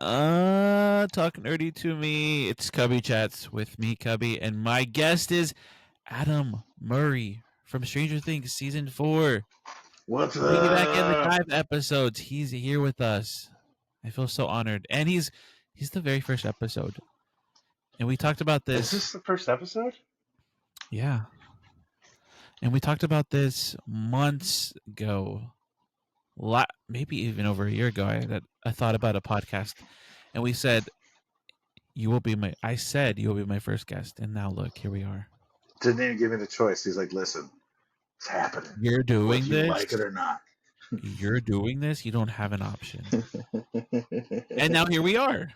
Talk nerdy to me. It's Cubbie Chats with me, Cubbie, and my guest is Adam Murray from Stranger Things season 4. What's Piggyback in the up? dive episodes. He's here with us. I feel so honored, and he's the very first episode, and we talked about Is this. this the first episode? Yeah, and we talked about this months ago. Maybe even over a year ago. I thought about a podcast, and we said I said you will be my first guest, and now look, here we are. Didn't even give me the choice. He's like, listen, it's happening. You're doing Whether you this. like it or not. You're doing this. You don't have an option. And now here we are.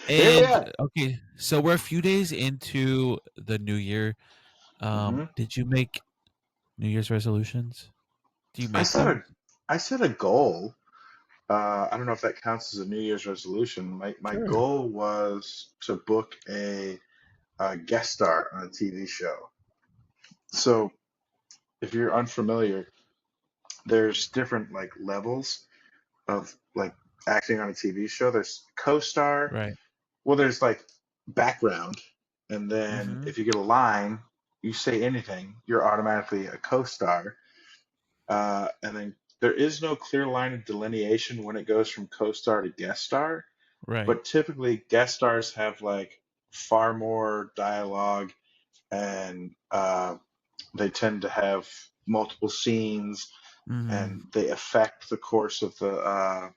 And okay, so we're a few days into the new year. Did you make New Year's resolutions? Do you make them? I set a goal. I don't know if that counts as a New Year's resolution. My Sure. goal was to book a guest star on a TV show. So if you're unfamiliar, there's different like levels of like acting on a TV show. There's co-star. Right. Well, there's like background, and then if you get a line, you say anything, you're automatically a co-star. And then there is no clear line of delineation when it goes from co-star to guest star. Right. But typically, guest stars have like far more dialogue, and they tend to have multiple scenes, and they affect the course of the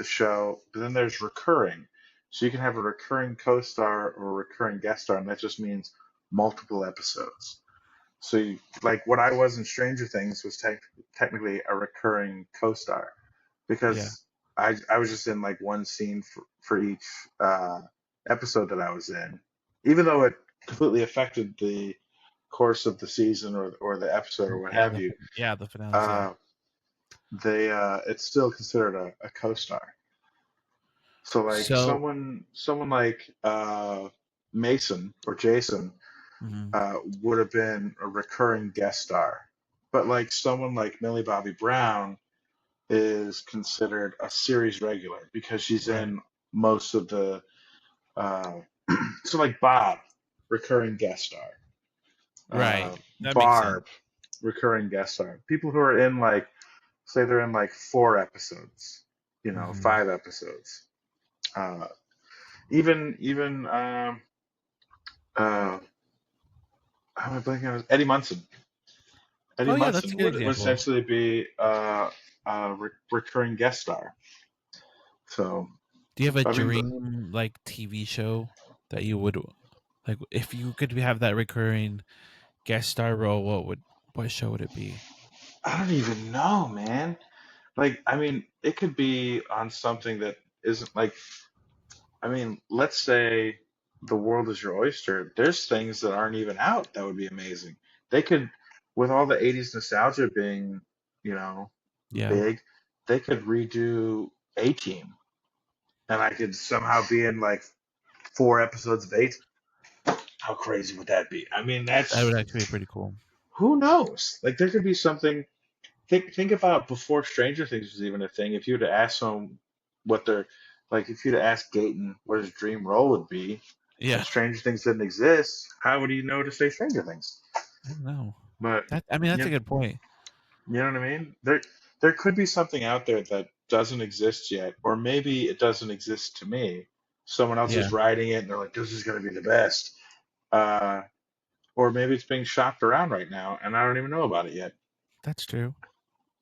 show. But then there's recurring. So you can have a recurring co-star or a recurring guest star, and that just means multiple episodes. So like what I was in Stranger Things was technically a recurring co-star because I was just in like one scene for each episode that I was in, even though it completely affected the course of the season or the episode or what have you. Yeah, the finale. It's still considered a co-star. So like someone like Mason or Jason would have been a recurring guest star, but like someone like Millie Bobby Brown is considered a series regular because she's in most of the. So like Bob, recurring guest star. Right. Barb, recurring guest star. People who are in like, say they're in like 4 episodes, 5 episodes. Even how am I blanking on Eddie Munson? Eddie Munson would essentially be a recurring guest star. So, do you have a dream like TV show that you would like if you could have that recurring guest star role? What show would it be? I don't even know, man. Like, I mean, it could be on something that isn't like. I mean, let's say the world is your oyster. There's things that aren't even out that would be amazing. They could, with all the 80s nostalgia being, big, they could redo A-Team. And I could somehow be in like 4 episodes of A-Team. How crazy would that be? I mean, that would actually be pretty cool. Who knows? Like, there could be something. Think about before Stranger Things was even a thing. If you were to ask someone what their if you'd ask Gaten what his dream role would be, and Stranger Things didn't exist, how would he know to say Stranger Things? I don't know. But that's a good point. You know what I mean? There could be something out there that doesn't exist yet, or maybe it doesn't exist to me. Someone else is writing it, and they're like, "This is going to be the best," or maybe it's being shopped around right now, and I don't even know about it yet. That's true.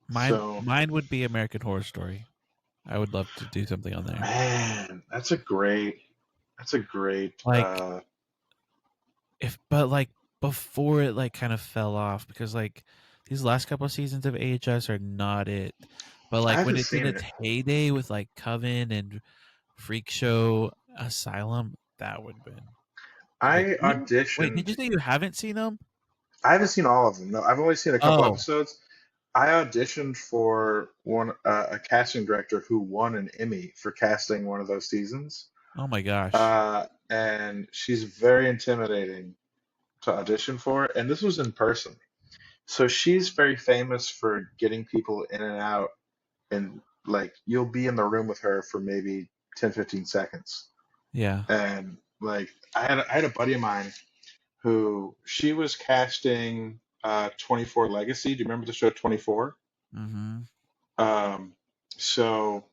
Mine would be American Horror Story. I would love to do something on there. Man, that's a great like before it like kind of fell off because like these last couple of seasons of AHS are not it. But like when it's in its heyday with like Coven and Freak Show Asylum, that would have been. I auditioned. Wait, did you say you haven't seen them? I haven't seen all of them. No, I've only seen a couple episodes. I auditioned for a casting director who won an Emmy for casting one of those seasons. Oh my gosh! And she's very intimidating to audition for, and this was in person. So she's very famous for getting people in and out in like you'll be in the room with her for maybe 10, 15 seconds. Yeah. And like I had a buddy of mine who she was casting 24 Legacy. Do you remember the show 24? Mm-hmm. Um, so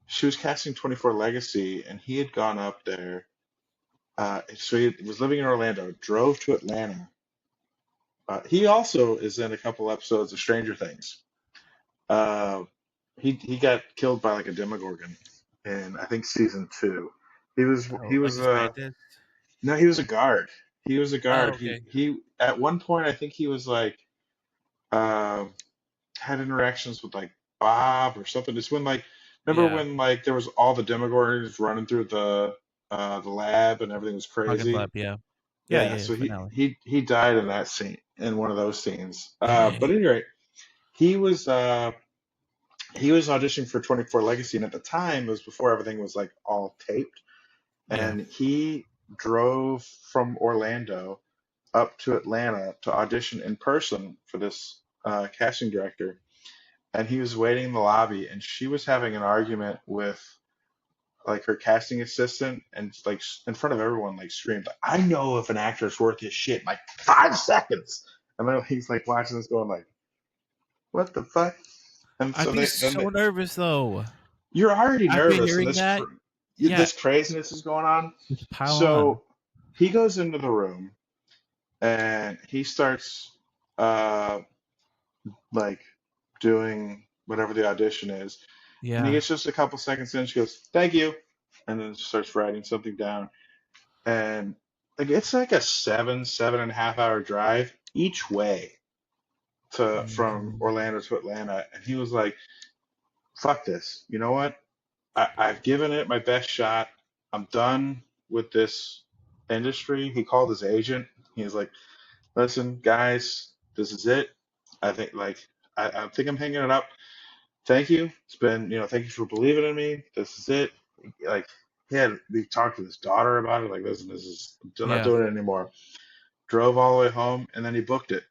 she was casting 24 Legacy, and he had gone up there. So he was living in Orlando, drove to Atlanta. He also is in a couple episodes of Stranger Things. Uh, he got killed by like a Demogorgon in I think season two. He was Oh, he like was a uh scientist. no, he was a guard. He was a Oh, guard. He okay. he at one point I think he was like uh had interactions with like Bob or something. It's when like remember Yeah. when like there was all the Demogorgons running through the lab and everything was Hawkins crazy. lab. Yeah. Yeah. Yeah, Yeah. Yeah. so he Finale. he he died in that scene in one of those scenes. But Dang. anyway, he was uh he was auditioning for 24 Legacy, and at the time it was before everything was like all taped, Yeah. and he drove from Orlando up to Atlanta to audition in person for this casting director. And he was waiting in the lobby, and she was having an argument with like her casting assistant, and like in front of everyone, like screamed, like, "I know if an actor's worth his shit in like 5 seconds." And then he's like watching this, going like, "What the fuck?" And I'd so be then so nervous though. you're already After nervous, and hearing that, yeah, this craziness is going on. just pile on. So he goes into the room and he starts uh like doing whatever the audition is, and he Yeah. gets just a couple seconds in. She goes, "Thank you," and then starts writing something down. And like it's like a 7.5 hour drive each way to from Mhm. Orlando to Atlanta. And he was like, "Fuck this. You know what? I've given it my best shot. I'm done with this industry." He called his agent. He was like, "Listen, guys, this is it. I think like I think I'm hanging it up. Thank you. It's been, thank you for believing in me. This is it." Like we talked to his daughter about it. Like, listen, I'm not Yeah. doing it anymore. Drove all the way home, and then he booked it.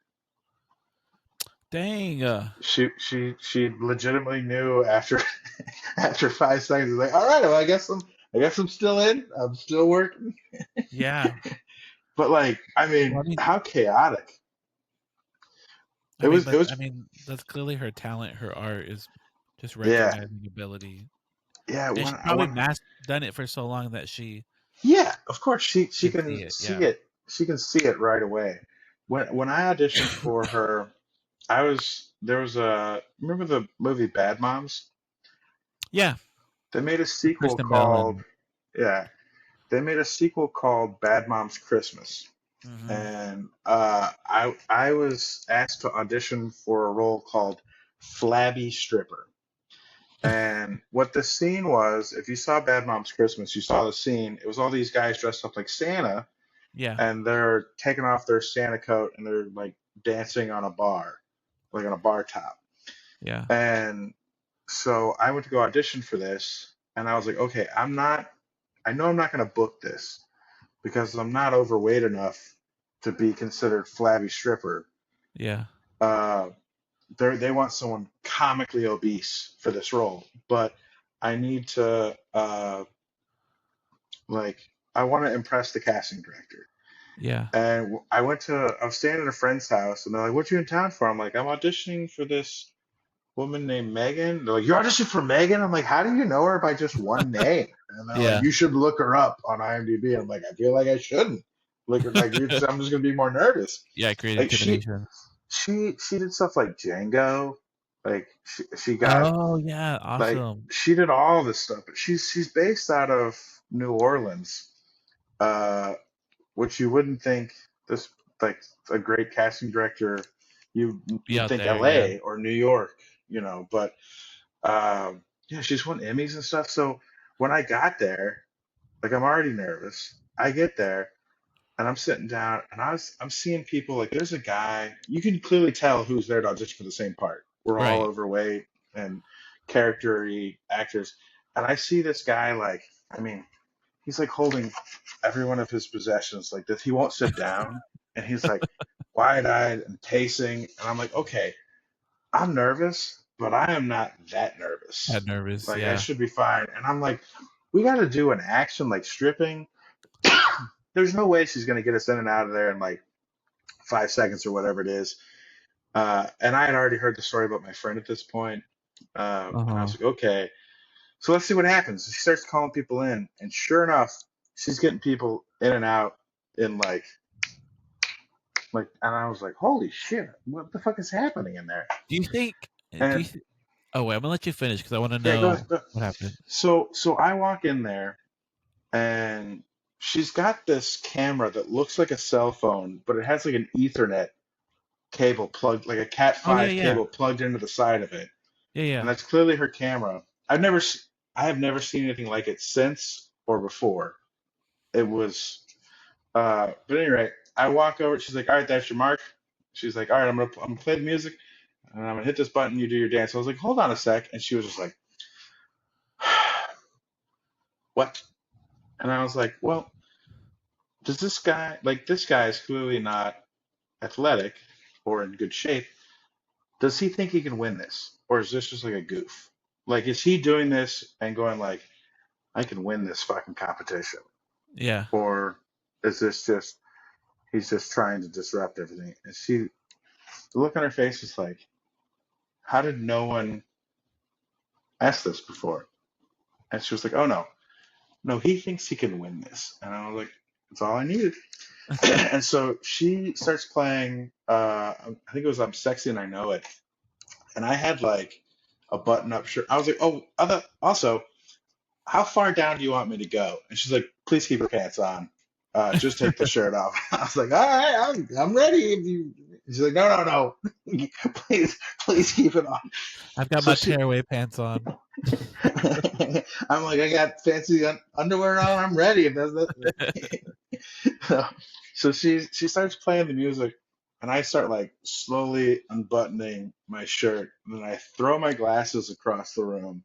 Dang. She legitimately knew after after 5 seconds. Like, all right, well, I guess I'm still in. I'm still working. Yeah. But like, I Well, mean, how chaotic. It was. It I was. mean, that's clearly her talent. Her art is just Yeah. recognizing ability, Yeah. and When she I probably went. mass done it for so long that she Yeah. Of course, she can can see it. see Yeah. it. She can see it right away. When I auditioned for her, there was a remember the movie Bad Moms? Yeah. They made a sequel Kristen Bell called and. yeah. They made a sequel called Bad Moms Christmas. Hmm. And I was asked to audition for a role called Flabby Stripper. And what the scene was, if you saw Bad Moms Christmas, you saw the scene. It was all these guys dressed up like Santa, Yeah. and they're taking off their Santa coat and they're like dancing on a bar, like on a bar top. Yeah. And so I went to go audition for this, and I was like, okay, I know I'm not going to book this because I'm not overweight enough to be considered flabby stripper. Yeah. Uh, they want someone comically obese for this role, but I need to like I want to impress the casting director. Yeah. And I was staying at a friend's house, and they're like, "What you in town for?" I'm like, "I'm auditioning for this woman named Megan." They're like, "You're auditioning for Megan?" I'm like, "How do you know her by just one name?" And they're like, Yeah. "You should look her up on IMDb." I'm like, "I feel like I shouldn't. I'm just gonna be more nervous." Yeah. Create Like intimidation. she did stuff like Django. Like Oh yeah. Awesome. she did all this stuff. But she's based out of New Orleans, uh, which you wouldn't think this like a great casting director. Be You'd out think there. Yeah. L.A. or New York, but yeah, she's won Emmys and stuff. So when I got there, like I'm already nervous. I get there and I'm sitting down and I'm seeing people like there's a guy you can clearly tell who's there to audition for the same part. We're all Right. overweight and character-y actors, and I see this guy like I mean he's like holding every one of his possessions like this. He won't sit down, and he's like wide-eyed and pacing, and I'm like okay, I'm nervous, but I am not that nervous. That nervous, Like I yeah. should be fine. And I'm like, we got to do an action like stripping. There's no way she's gonna get us in and out of there in like 5 seconds or whatever it is. And I had already heard the story about my friend at this point. And I Uh-huh. was like, okay, so let's see what happens. She starts calling people in, and sure enough, she's getting people in and out in and I was like, holy shit, what the fuck is happening in there? Do you think do you And th Oh, wait, I'm gonna let you finish because I wanna yeah, go know ahead. Go. what happened. So I walk in there, and she's got this camera that looks like a cell phone, but it has like an Ethernet cable plugged, like a Cat Oh, yeah, 5 yeah. cable plugged into the side of it, Yeah, and yeah. that's clearly her camera. I have never seen anything like it since or before. It was, but anyway, I walk over. She's like, "All right, that's your mark." She's like, "All right, I'm gonna play the music, and I'm gonna hit this button. You do your dance." I was like, "Hold on a sec," and she was just like, "What?" And I was like, "Well, does this guy is clearly not athletic or in good shape. Does he think he can win this, or is this just like a goof? Like, is he doing this and going like, I can win this fucking competition, Yeah. or is this just he's just trying to disrupt everything?" And the look on her face was like, how did no one ask this before? And she was like, oh no, no, he thinks he can win this. And I was like, that's all I needed. And so she starts playing, I think it was I'm Sexy and I Know It. And I had like a button up shirt. I was like, oh, also, how far down do you want me to go? And she's like, please keep your pants on. Just take the shirt off. I was like, all right, I'm ready. If you, she's like, no, no, no, please keep it on. I've got So my she, tearaway pants on. I'm like, I got fancy underwear on. I'm ready. If that's that. So she starts playing the music, and I start like slowly unbuttoning my shirt, and then I throw my glasses across the room,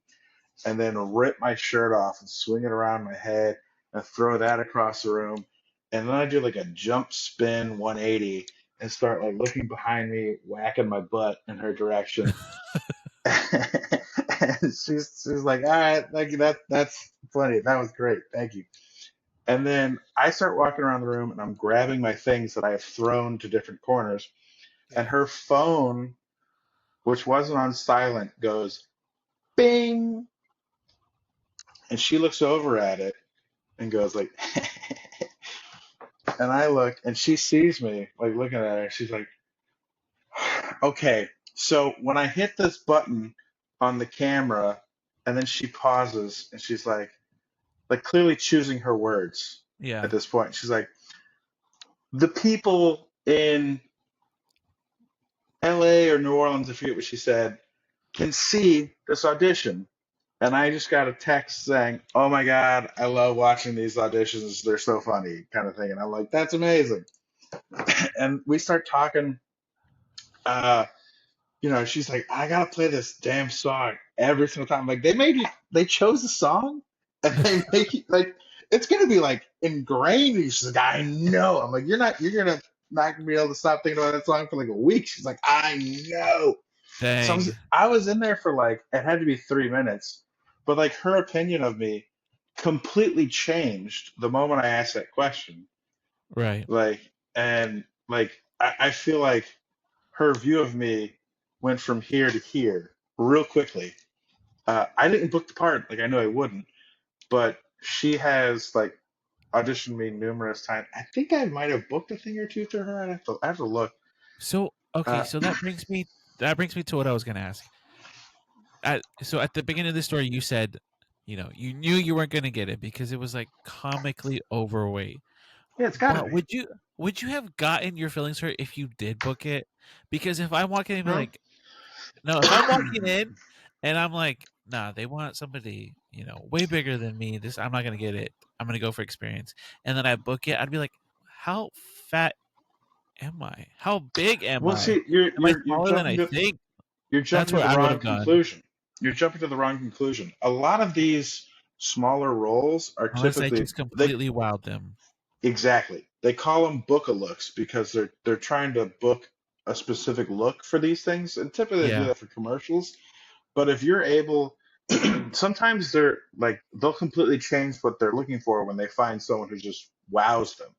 and then rip my shirt off and swing it around my head and throw that across the room. And then I do like a jump spin 180 and start like looking behind me, whacking my butt in her direction. And she's like, all right, thank you. That's funny. That was great. Thank you. And then I start walking around the room and I'm grabbing my things that I have thrown to different corners. And Yeah. her phone, which wasn't on silent, goes bing. And she looks over at it and goes like, and I look and she sees me like looking at her. She's like, okay. So when I hit this button on the camera, and then she pauses and she's like clearly choosing her words Yeah. at this point. She's like, the people in LA or New Orleans, I forget what she said, can see this audition. And I just got a text saying, oh my God, I love watching these auditions. They're so funny, kind of thing. And I'm like, that's amazing. And we start talking. Uh, she's like, I gotta play this damn song every single time. Like they chose a song and they make it like it's gonna be like ingrained. And she's like, I know. I'm like, you're not gonna be able to stop thinking about that song for like a week. She's like, I know. So Dang. I was in there for like it had to be 3 minutes, but like her opinion of me completely changed the moment I asked that question. Right. Like and like I feel like her view of me went from here to here real quickly. I didn't book the part, like I knew I wouldn't, but she has like auditioned me numerous times. I think I might have booked a thing or two through her. I have to look. So, okay, Uh, so that brings me to what I was gonna ask. So at the beginning of the story, you said, you knew you weren't gonna get it because it was like comically overweight. yeah, it's got to But be. would you have gotten your feelings hurt if you did book it? Because if I'm walking in and be No, like, no, if I'm walking in and I'm like, nah, they want somebody, way bigger than me. I'm not gonna get it. I'm gonna go for experience. And then I book it, I'd be like, how fat am I? How big am well, I? see, you're Am I you're you're smaller than jumping I to think? you're That's jumping to where the I would wrong have gone. conclusion. You're jumping to the wrong conclusion. A lot of these smaller roles are Unless I typically just they completely wowed them. exactly they call them book-a-looks because they're trying to book a specific look for these things, and typically they do Yeah. that for commercials. But if you're able, sometimes they'll completely change what they're looking for when they find someone who just wows them.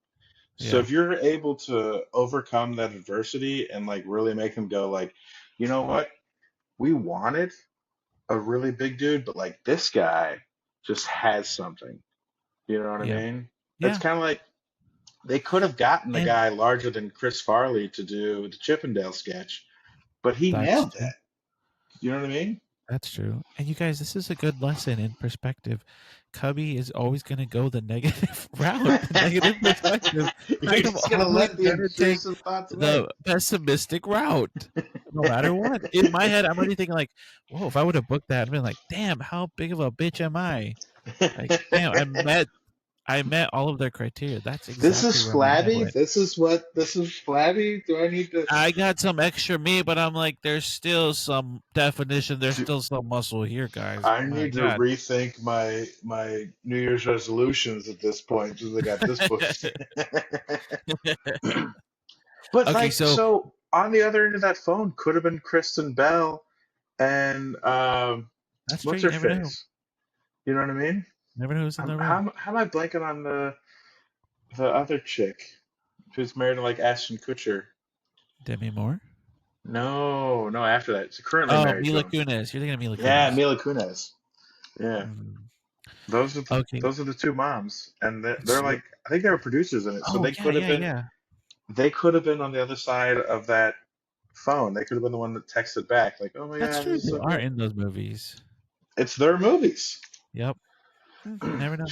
So Yeah. if you're able to overcome that adversity and like really make them go like, you know what, we wanted a really big dude, but like this guy just has something. You know what I Yeah. mean? It's Yeah. kind of like they could have gotten a And guy larger than Chris Farley to do the Chippendale sketch, but he that's nailed true. that. You know what I mean? That's true. And you guys, this is a good lesson in perspective. Cubbie is always going to go the negative route, the negative perspective. I You're am just gonna always let the going to take intrusive thoughts win. the pessimistic route, no matter what. In my head, I'm already thinking like, "Whoa! If I would have booked that, I'd been like, damn, how big of a bitch am I? Like, damn, I met all of their criteria. That's This is exactly where my head flabby. went. This is flabby. Do I need to? I got some extra meat, but I'm like, there's still some definition. There's do still some muscle here, guys. I My need to God. rethink my New Year's resolutions at this point because I got this booked. But Okay, like, so so on the other end of that phone could have been Kristen Bell and that's true. what's You her never know. face? You know what I mean? Never know who's in the room. How am I blanking on the other chick who's married to like Ashton Kutcher? Demi Moore. No, no, after that, she's currently Oh, married to Mila him. Kunis. You're thinking of Mila Yeah, Kunis. Mila Kunis. Yeah, Mhm. those are the Okay. those are the two moms, and they're So, like I think they were producers in it, so oh yeah, yeah, yeah. they could have been on the other side of that phone. They could have been the one that texted back like, "Oh my That's God, this true. is They so are good." in those movies. It's their movies. Yep. You never know.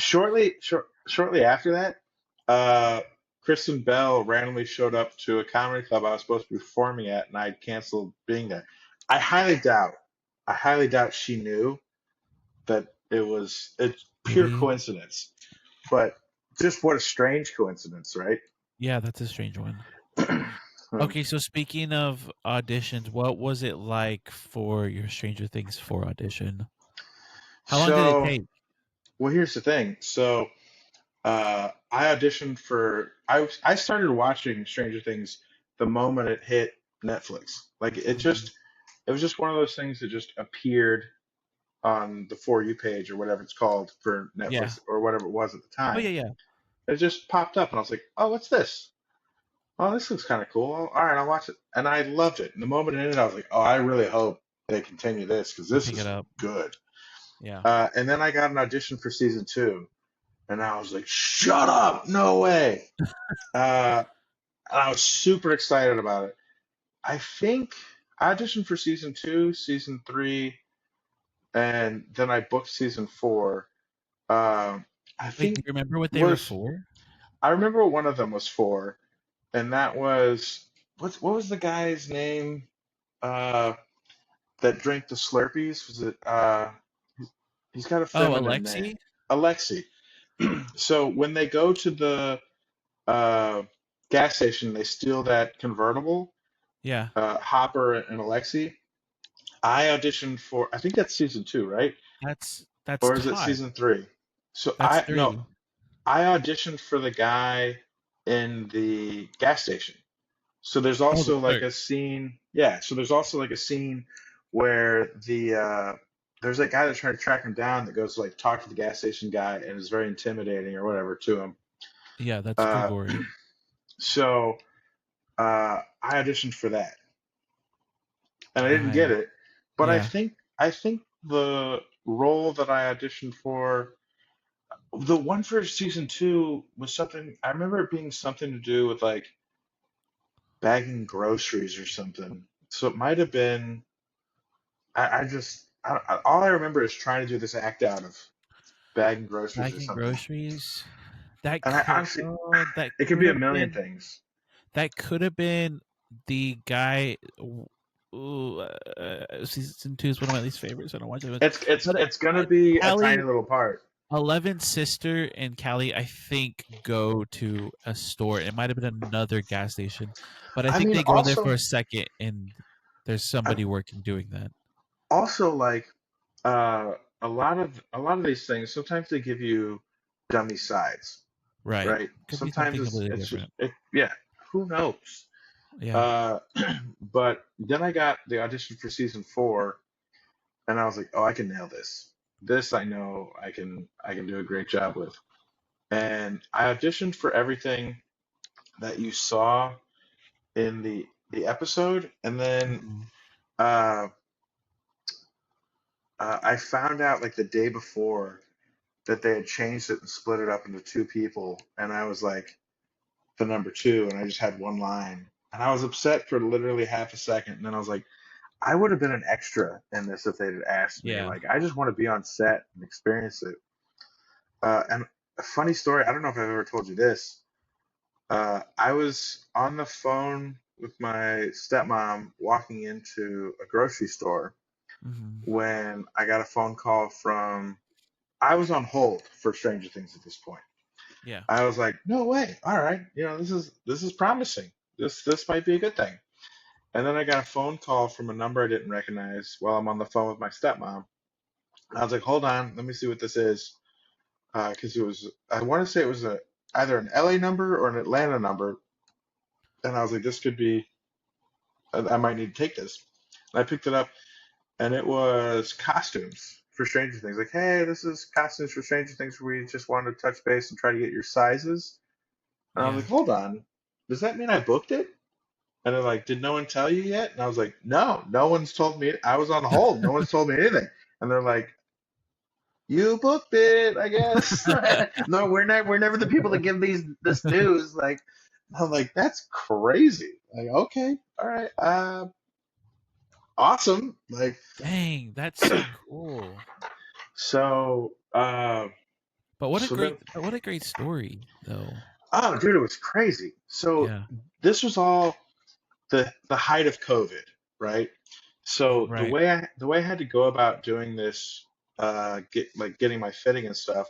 Shortly after that, uh, Kristen Bell randomly showed up to a comedy club I was supposed to be performing at, and I canceled being there. I highly doubt. I highly doubt she knew that it's pure Maybe. coincidence. But just what a strange coincidence, right? Yeah, that's a strange one. Hmm. Okay, so speaking of auditions, what was it like for your Stranger Things 4 audition? How long did it So, take? well, here's the thing. So, I auditioned for. I started watching Stranger Things the moment it hit Netflix. Like Mhm. it was just one of those things that just appeared on the For You page or whatever it's called for Yeah. Netflix or whatever it was at the Oh yeah, time. yeah. It just popped up, and I was like, "Oh, what's this? Oh, this looks kind of cool. All right, I'll watch it." And I loved it. And the moment it ended, I was like, "Oh, I really hope they continue this because They this pick it is up. good." Yeah. And then I got an audition for season two, and I was like, "Shut up! No way!" Uh, and I was super excited about it. I think I auditioned for season two, season three, and then I booked season four. I Like, do think you remember what they were was for? I remember what one of them was for, and that was what was the guy's name that drank the Slurpees? Was it he's got a Oh, feminine name, Alexi? Alexi. So when they go to the uh, gas station, they steal that convertible, Yeah. Hopper and Alexi. I auditioned for, I think that's season two, right? That's Or is it Todd. season three? So That's 3. I auditioned for the guy in the gas station. So there's Oh, the also like clerk. a scene, yeah. So there's also like a scene where there's that guy that's trying to track him down that goes to like talk to the gas station guy and is very intimidating or whatever to him. Yeah, that's Uh, Grigori. so I auditioned for that and I didn't get Nice. it, but Yeah. I think the role that I auditioned for, the one for season two was something. I remember it being something to do with like bagging groceries or something. So it might have been. All I remember is trying to do this act out of bagging groceries or Bagging something. groceries. That And I could honestly, oh, that it could could be a have million been things. the guy. Ooh, season 2 is one of my least favorites. I don't watch it much. It's But it's gonna be a tiny Callie, little part. 11's sister and Callie, I think, go to a store. It might have been another gas station, but I I think mean, they go in there for also, a second, and there's I- somebody working doing that. also like uh, a lot of these things. Sometimes they give you dummy sides, Right. right? Could be Sometimes something completely it's just different. yeah. Who knows? Yeah. Uh, but then I got the audition for season four, and I was like, oh, I can nail this. This I know I can do a great job with. And I auditioned for everything that you saw in the episode, and then Mhm. uh, I found out like the day before that they had changed it and split it up into two people, and I was like the number two, and I just had one line, and I was upset for literally half a second, and then I was like, I would have been an extra in this if they'd asked me. Yeah. Like, I just want to be on set and experience it. And a funny story, I don't know if I've ever told you this. I was on the phone with my stepmom walking into a grocery store Mhm. when I got a phone call from. I was on hold for Stranger Things at this point. Yeah. I was like, no way. All right, this is promising. This might be a good thing. And then I got a phone call from a number I didn't recognize while I'm on the phone with my stepmom. I was like, hold on, let me see what this is. Because it was, I want to say it was either an LA number or an Atlanta number. And I was like, this could be, I might need to take this. And I picked it up, and it was costumes for Stranger Things. Like, hey, this is costumes for Stranger Things. We just wanted to touch base and try to get your sizes. And I was Yeah. like, hold on, does that mean I booked it? And they're like, did no one tell you yet? And I was like, no, no one's told me. I was on hold. No one's told me anything. And they're like, you booked it, I guess. No, we're not. We're never the people that give this news. Like, I'm like, that's crazy. Like, okay, all right, awesome. Like, Dang, that's so cool. so, so then, what a great story though. oh, dude, it was crazy. So Yeah. this was all the height of COVID, right? So the Right. way I had to go about doing this, getting my fitting and stuff,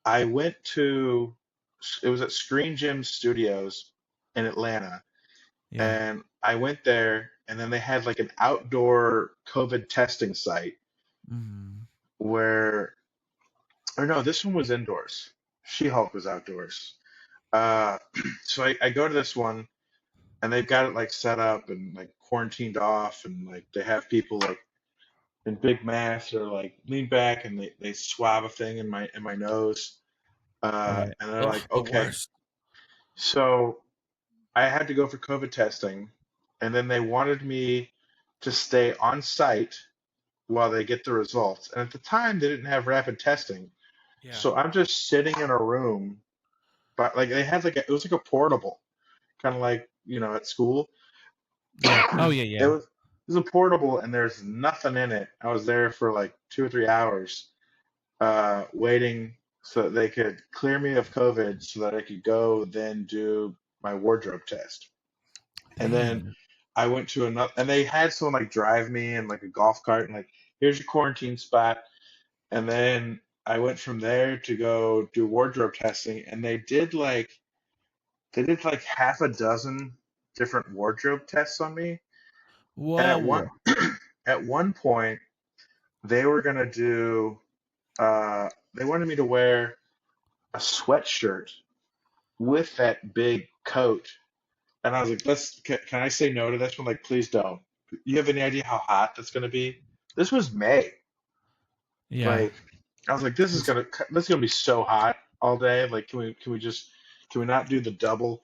I went to it was at Screen Gym Studios in Atlanta, Yeah. and I went there, and then they had like an outdoor COVID testing site Mhm. where, or no, this one was indoors. She-Hulk was outdoors. Uh, so I go to this one, and they've got it like set up and like quarantined off, and like they have people like in big masks or like lean back and they swab a thing in my nose. Right. And they're Ugh, like, the okay. worst. So I had to go for COVID testing, and then they wanted me to stay on site while they get the results. And at the time, they didn't have rapid testing, Yeah. so I'm just sitting in a room. But like they had it was like a portable, kind of like at school. Yeah. Oh yeah, It yeah. was a portable, and there's nothing in it. I was there for like 2 or 3 hours, waiting so that they could clear me of COVID so that I could go then do my wardrobe test. And then Dang. I went to another, and they had someone like drive me in like a golf cart and like, here's your quarantine spot. And then I went from there to go do wardrobe testing, and they did like half a dozen different wardrobe tests on me. And at one Whoa. at one point, they were gonna do they wanted me to wear a sweatshirt with that big coat. And I was like, can I say no to this one? Like, please don't. You have any idea how hot that's going to be? This was May. Yeah. Like, I was like, this is gonna be so hot all day. Like, can we not do the double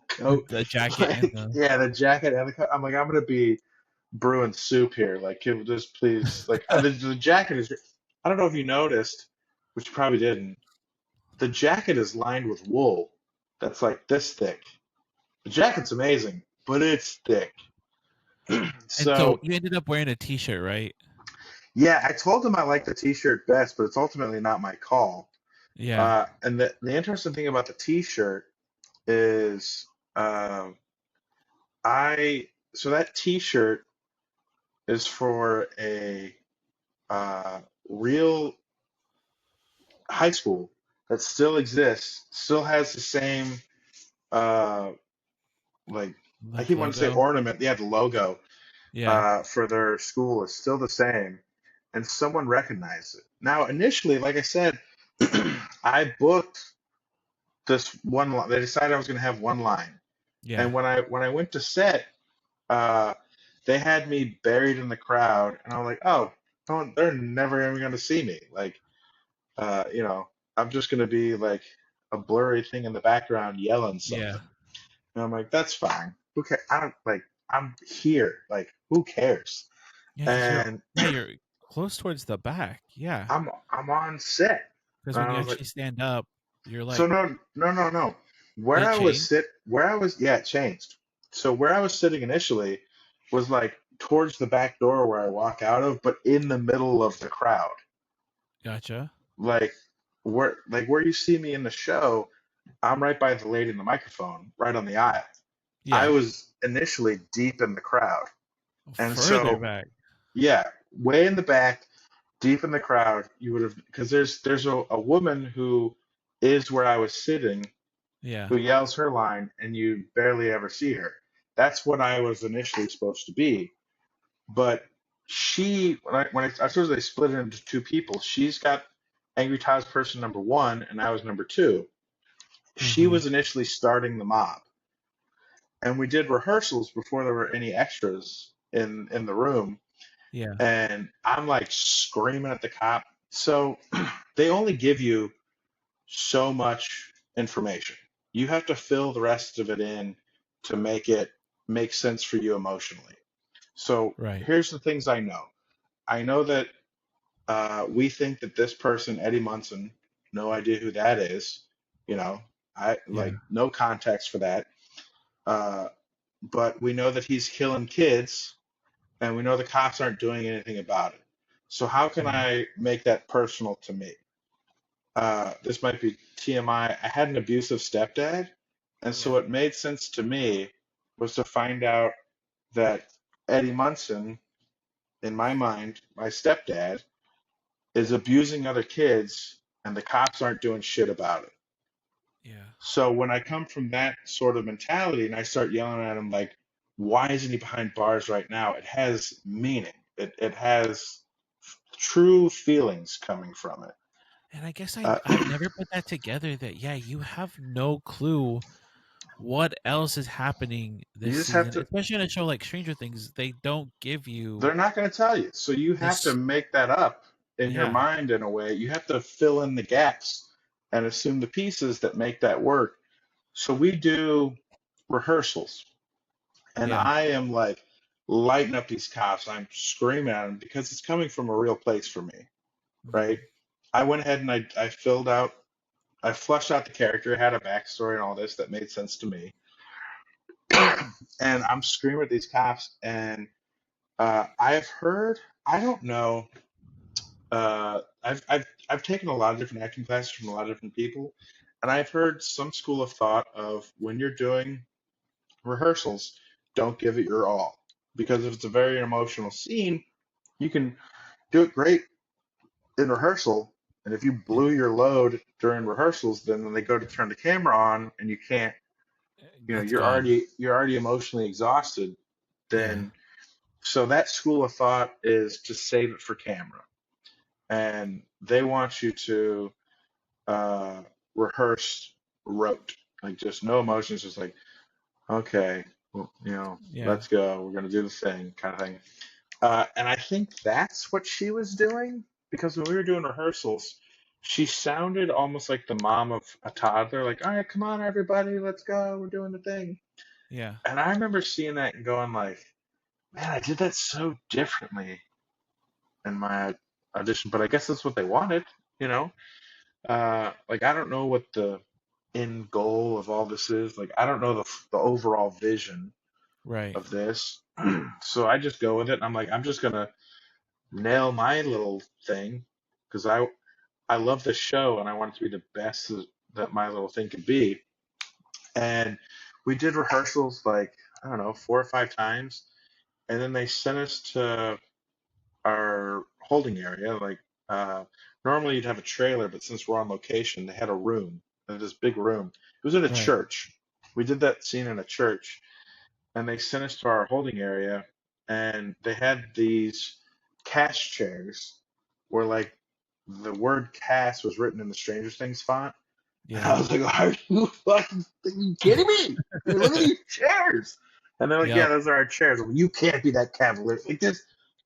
coat? The jacket and Like, the yeah, the jacket and the coat. I'm like, I'm gonna be brewing soup here. Like, can we just please, like, the jacket is. I don't know if you noticed, which you probably didn't. The jacket is lined with wool that's like this thick. The jacket's amazing, but it's thick. and so So you ended up wearing a t-shirt, right? yeah, I told him I like the t-shirt best, but it's ultimately not my call. Yeah. And the interesting thing about the t-shirt is uh, I so that t-shirt is for a real high school that still exists, still has the same uh, like I Like keep wanting to say logo. ornament. Yeah, the logo Yeah. for their school is still the same, and someone recognized it. Now, initially, like I said, I booked this one line. They decided I was going to have one line, Yeah. and when I went to set, uh, they had me buried in the crowd, and I was like, oh. oh, they're never even gonna see me. Like, you know, I'm just gonna be like a blurry thing in the background yelling Yeah. something. And I'm like, that's fine. Who cares? I don't like. I'm here. Like, who cares? Yeah, because And you're close towards the back. Yeah. I'm on set. Because And when I you was like, actually stand up, you're so like, no. did it change? Yeah, it changed. So where I was sitting initially was like towards the back door where I walk out of, but in the middle of the crowd. Gotcha. Like where you see me in the show, I'm right by the lady in the microphone, right on the aisle. I Yeah. was initially deep in the crowd. And Further so, back. yeah, way in the back, deep in the crowd, you would have because there's a woman who is where I was sitting Yeah. who yells her line and you barely ever see her. That's what I was initially supposed to be. But I suppose they split it into two people. She's got Angry Tiles person number one, and I was number two. She Mm-hmm. was initially starting the mob, and we did rehearsals before there were any extras in the room. Yeah. And I'm like screaming at the cop. So they only give you so much information. You have to fill the rest of it in to make it make sense for you emotionally. So Right. here's the things I know. I know that we think that this person, Eddie Munson, no idea who that is. You know, I Yeah. like no context for that. Uh, but we know that he's killing kids, and we know the cops aren't doing anything about it. So how can Yeah. I make that personal to me? This might be TMI. I had an abusive stepdad, and so Yeah. what made sense to me was to find out that Eddie Munson, in my mind, my stepdad, is abusing other kids, and the cops aren't doing shit about it. Yeah. So when I come from that sort of mentality and I start yelling at him like, why isn't he behind bars right now? It has meaning. It has true feelings coming from it. And I guess Uh, I've never put that together that yeah, you have no clue what else is happening you this just have season, to, especially in a show like Stranger Things. They don't give you they're not going to tell you. So you have to this. make that up in your Yeah. mind in a way. You have to fill in the gaps and assume the pieces that make that work. So we do rehearsals, and Yeah. I am like lighting up these cops. I'm screaming at them because it's coming from a real place for me, Hmm. right? I went ahead and I flushed out the character, had a backstory and all this that made sense to me. And I'm screaming at these cops, and I've heard, I don't know, I've taken a lot of different acting classes from a lot of different people, and I've heard some school of thought of when you're doing rehearsals, don't give it your all. Because if it's a very emotional scene, you can do it great in rehearsal. And if you Yeah. blew your load during rehearsals, then when they go to turn the camera on and you can't, It's gone. you're already emotionally exhausted. Yeah. Then so that school of thought is to save it for camera, and they want you to uh, rehearse rote, like just no emotions, just like okay, well, Yeah. let's go. We're gonna do the thing, kind of thing. And I think that's what she was doing because when we were doing rehearsals, she sounded almost like the mom of a toddler, like, all right, come on, everybody, let's go. We're doing the thing. Yeah. And I remember seeing that and going like, man, I did that so differently in my audition, but I guess that's what they wanted, you know? Like, I don't know what the end goal of all this is. Like, I don't know the overall vision Right. of this. So I just go with it. And I'm like, I'm just going to nail my little thing because I love this show and I want it to be the best that my little thing could be. And we did rehearsals like I don't know 4 or 5 times, and then they sent us to our holding area. Like uh, normally you'd have a trailer, but since we're on location, they had a room, this big room. It was in a Right. church. We did that scene in a church, and they sent us to our holding area, and they had these cast chairs where like the word cast was written in the Stranger Things font. And I Yeah. was like, are you fucking are you kidding me? Dude, look at these chairs. And they're like, yeah, Yep. those are our chairs. Well, you can't be that cavalier. Like this,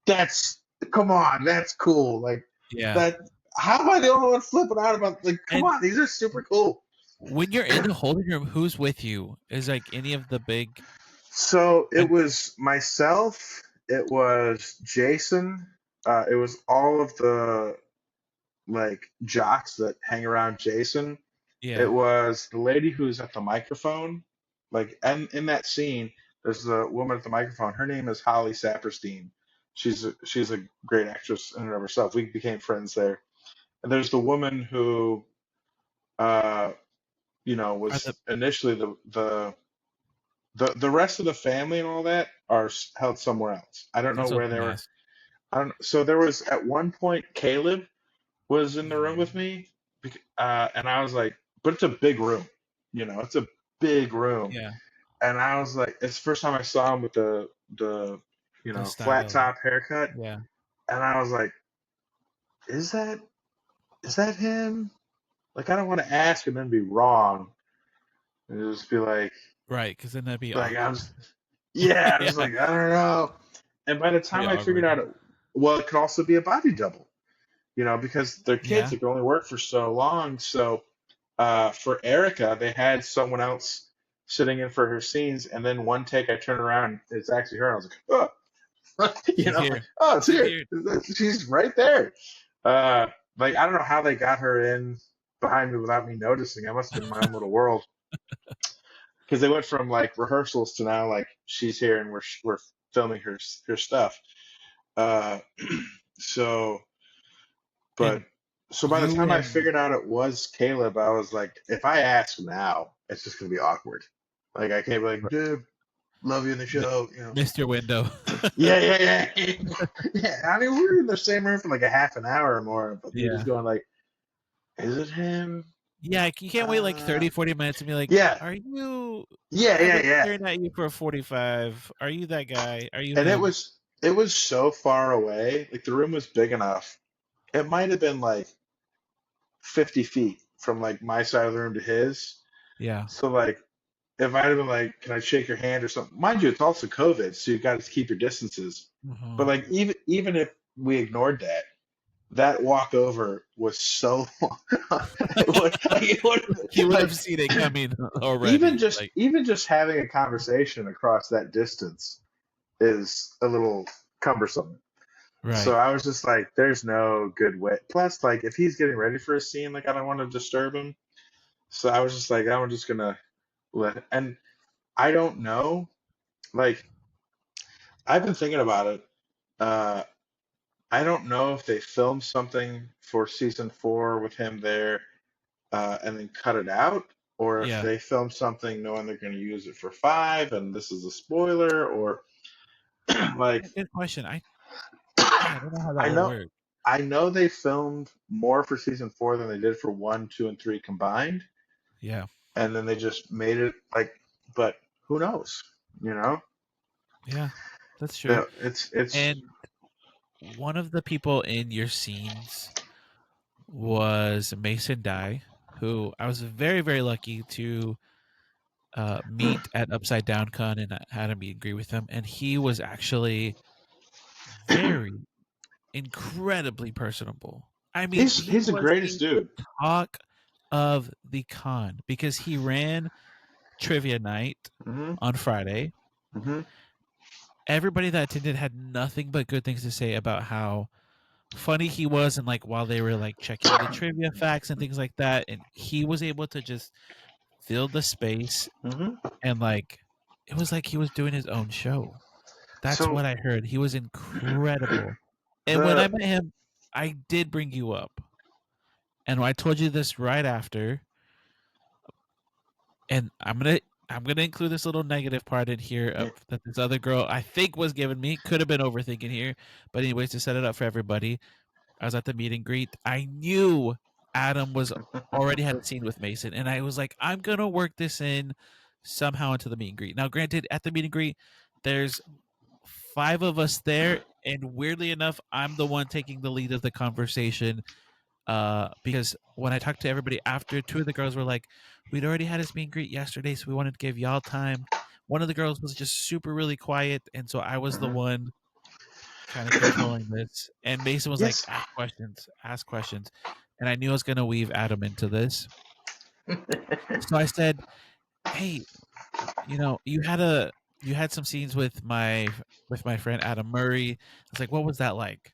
that's come on, that's cool. Like Yeah. that. How am I the only one flipping out about? Like, come And on, these are super cool. when you're in the holding room, who's with you? Is like any of the big So it and was myself. It was Jason. It was all of the like jocks that hang around Jason. It yeah. was the lady who's at the microphone. Like, and in that scene, there's the woman at the microphone. Her name is Holly Saperstein. She's a great actress in and of herself. We became friends there. And there's the woman who, uh, Are the was initially the rest of the family and all that are held somewhere else. I don't know that's what I was where they gonna were. ask. I don't. So there was at one point Caleb was in the room with Mhm. me, and I was like, but it's a big room, it's a big room, Yeah. and I was like, it's the first time I saw him with the The flat style. top haircut, Yeah. and I was like, is that is that him? Like, I don't want to ask and then be wrong, and just be Right, because then that'd be like I awkward. was, yeah, I was Yeah. like, I don't know, and by the Pretty time I figured awkward. out, well, it could also be a body double, because they're kids Yeah. that can only work for so long. So for Erica, they had someone else sitting in for her scenes, and then one take I turn around, it's actually her. And I was like, oh, She's like, here. oh, it's She's here. here. She's right there. Uh, like, I don't know how they got her in behind me without me noticing. I must have been in my own little world because they went from like rehearsals to now like she's here and we're filming her stuff. Uh, so But And so by the you time I and figured out it was Caleb, I was like, if I ask now, it's just gonna be awkward. Like, I can't be like, dude, love you in the M show. Mr. Window. Yeah, yeah, yeah. Yeah. I mean, we were in the same room for like a half an hour or more, but me just Yeah. going like, is it him? Yeah, you can't wait like Uh 30, 40 minutes and be like, yeah, "Are you yeah, I've yeah, been yeah. staring at you for 45. Are you that guy? Are you And it him?" was it was so far away. Like, the room was big enough. It might have been like 50 feet from like my side of the room to his. Yeah. So like, if I'd have been like, "Can I shake your hand or something?" Mind you, it's also COVID, so you got to keep your distances. But Mhm. like, even if we ignored that, that walk over was so long. He would Like, have seen it coming even already, just like even just having a conversation across that distance is a little cumbersome. So right. I was just like, "There's no good way." Plus, like, if he's getting ready for a scene, like, I don't want to disturb him. So I was just like, I'm just gonna let. And I don't know. Like, I've been thinking about it. Uh, I don't know if they filmed something for season 4 with him there, and then cut it out, or if Yeah. they filmed something knowing they're going to use it for 5, and this is a spoiler, or like, Good question. I don't know how that I would know, work. I know they filmed more for season 4 than they did for 1, 2, and 3 combined, Yeah. and then they just made it like, but who knows? You know, Yeah. That's true. it's And one of the people in your scenes was Mason Dye, who I was very, very lucky to meet at Upside Down Con and I had a meet and greet with him. And he was actually very incredibly personable. I mean, he he's the was greatest the dude. talk of the con because he ran trivia night Hmm. on Friday. Hmm. Everybody that attended had nothing but good things to say about how funny he was and like while they were like checking the trivia facts and things like that and he was able to just fill the space Hmm. and it was like he was doing his own show. That's So what I heard. He was incredible. And when I the met him, I did bring you up. And I told you this right after, and I'm gonna include this little negative part in here of that this other girl I think was giving me. Could have been overthinking here. But anyways, to set it up for everybody, I was at the meet and greet. I knew Adam was already had a scene with Mason, and I was like, I'm gonna work this in somehow into the meet and greet. Now, granted, at the meet and greet, there's 5 of us there, and weirdly enough, I'm the one taking the lead of the conversation. Because when I talked to everybody after, 2 of the girls were like, "We'd already had his meet and greet yesterday, so we wanted to give y'all time." One of the girls was just super really quiet, and so I was the Mhm. one. kind of controlling this. And Mason was like, Yes. ask questions. And I knew I was going to weave Adam into this. So I said, hey, you had some scenes with my friend Adam Murray. I was like, what was that like?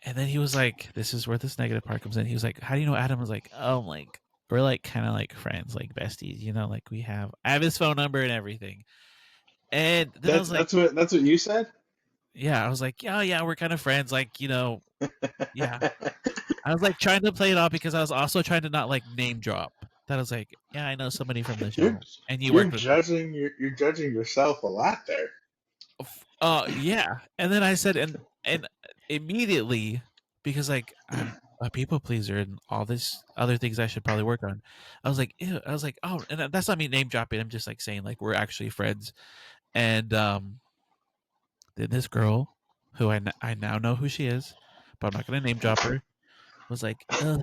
And then he was like, this is where this negative part comes in. He was like, how do you know Adam? Was like, oh, like we're like kind of like friends, like besties, like I have his phone number and everything. And then I was like, That's what you said. yeah, I was like, yeah, we're kind of friends, like, yeah. I was like trying to play it off because I was also trying to not like name drop. That I was like, yeah, I know somebody from the You're show, and you worked with them. you're judging yourself a lot there. Yeah. And then I said, and immediately, because like I'm a people pleaser and all this other things I should probably work on. I was like, ew. I was like, oh, and that's not me name dropping. I'm just like saying like we're actually friends. And then this girl, who I now know who she is, but I'm not gonna name drop her, was like, ugh,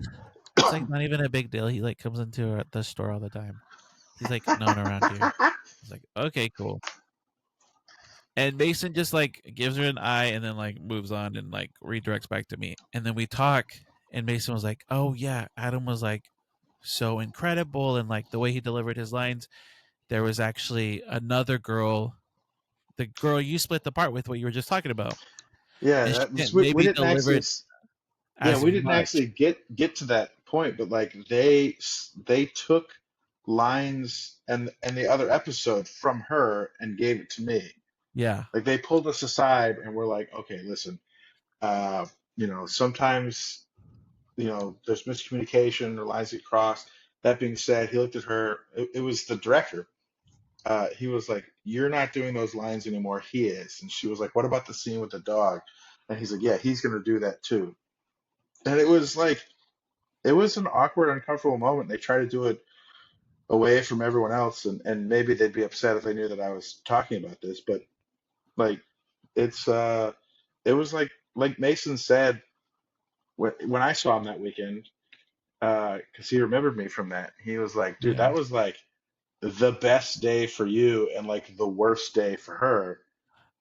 it's like not even a big deal. He like comes into the store all the time. He's like known around here. I was like, okay, cool. And Mason just like gives her an eye and then like moves on and like redirects back to me. And then we talk, and Mason was like, oh yeah, Adam was like so incredible, and like the way he delivered his lines. There was actually another girl, the girl you split the part with, what you were just talking about, Yeah, and she didn't we maybe didn't deliver actually it yeah, as we didn't much. actually get to that point, but like they took lines and the other episode from her and gave it to me. Yeah, Like they pulled us aside and we're like, okay, listen, uh, sometimes there's miscommunication or lines get crossed. That being said, he looked at her. It was the director. He was like, "You're not doing those lines anymore. He is." And she was like, "What about the scene with the dog?" And he's like, "Yeah, he's gonna do that too." And it was like it was an awkward, uncomfortable moment. They tried to do it away from everyone else, and maybe they'd be upset if they knew that I was talking about this. But like, it's it was like Mason said when I saw him that weekend, because he remembered me from that. He was like, "Dude, yeah. that was like the best day for you and like the worst day for her."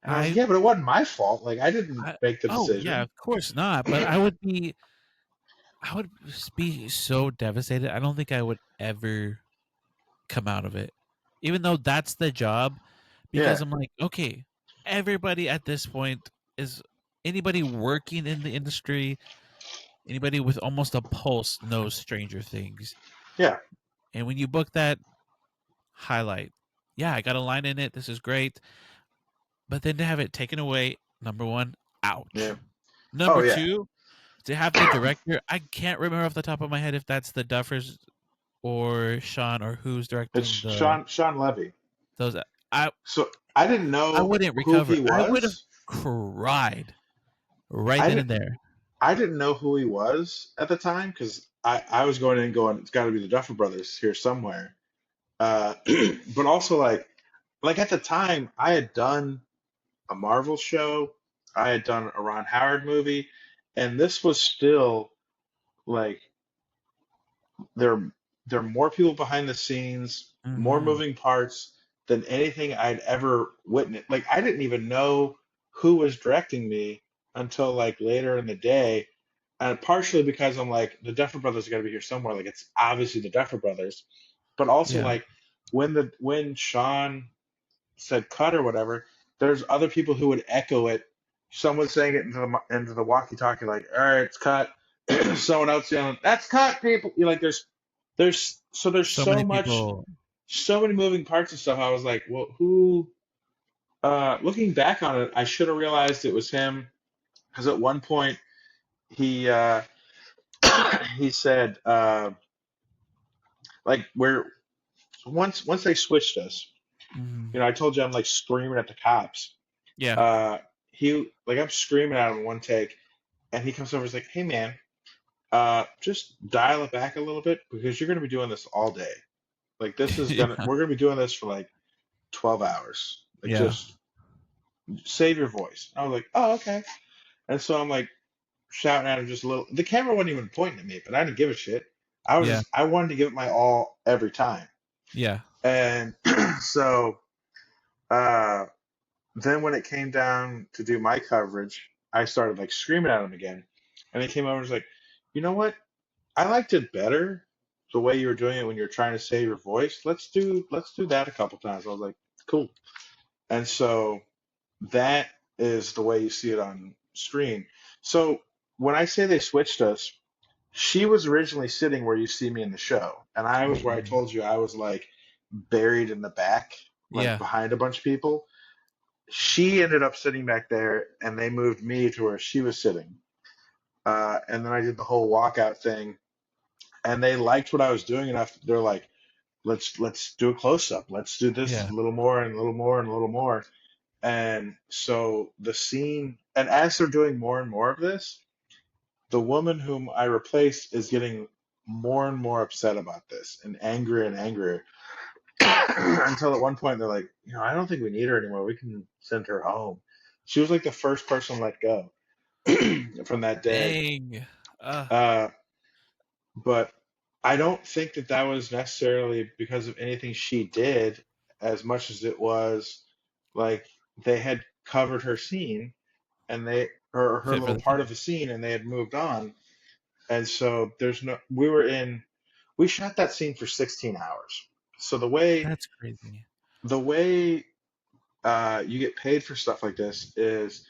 And I was like, I, "Yeah, but it wasn't my fault. Like I didn't I, make the oh yeah, decision." of course not. But I would be so devastated. I don't think I would ever come out of it, even though that's the job, because Yeah, I'm like, okay, everybody at this point is anybody working in the industry, anybody with almost a pulse knows Stranger Things. yeah, And when you book that highlight, yeah, I got a line in it. This is great. But then to have it taken away, number one, yeah. ouch. Oh Number yeah. two, to have the director, I can't remember off the top of my head if that's the Duffers or Sean or who's It's directing Sean Levy. those. I So I didn't I know wouldn't who recover. he I would have was. cried right I then didn't and there. I didn't know who he was at the time because I was going in going, it's got to be the Duffer Brothers here somewhere. Uh, but also like at the time, I had done a Marvel show, I had done a Ron Howard movie, and this was still like there there are more people behind the scenes, more Mhm. moving parts than anything I'd ever witnessed. Like I didn't even know who was directing me until like later in the day. And partially because I'm like, the Duffer Brothers are gotta be here somewhere. Like it's obviously the Duffer Brothers. But also Yeah. like when Sean said cut or whatever, there's other people who would echo it. Someone saying it into the walkie-talkie, like, "All right, it's cut." Someone else yelling, "That's cut, people!" You like, there's So many so much, people. so many moving parts and stuff. I was like, well, who? Looking back on it, I should have realized it was him because at one point he he said like where once they switched us, Mhm. I told you I'm like screaming at the cops. Yeah. uh he like I'm screaming at him in one take, and he comes over and is like, "Hey man, just dial it back a little bit because you're gonna be doing this all day. Like Yeah. we're gonna be doing this for like 12 hours. Like Yeah. just save your voice." I was like, "Oh, okay." And so I'm like shouting at him just a little. The camera wasn't even pointing at me, but I didn't give a shit. Yeah. I wanted to give it my all every time. Yeah. And so uh then when it came down to do my coverage, I started like screaming at him again. And he came over and was like, you know what? I liked it better the way you were doing it when you're trying to save your voice. Let's do that a couple times. I was like, cool. And so that is the way you see it on screen. So when I say they switched us, she was originally sitting where you see me in the show, and I was where I Mm. told you I was like buried in the back, like Yeah. behind a bunch of people. She ended up sitting back there, and they moved me to where she was sitting. And then I did the whole walkout thing, and they liked what I was doing enough. They're like, let's do a close up. Let's do this Yeah. a little more and a little more and a little more. And so the scene, and as they're doing more and more of this, the woman whom I replaced is getting more and more upset about this and angrier and angrier until at one point they're like, I don't think we need her anymore. We can send her home. She was like the first person let go from that day. Dang. Uh, but I don't think that that was necessarily because of anything she did as much as it was like they had covered her scene and her Fit for little the part part. of the scene and they had moved on. And so there's no, we shot that scene for 16 hours. So That's crazy. the way you get paid for stuff like this is,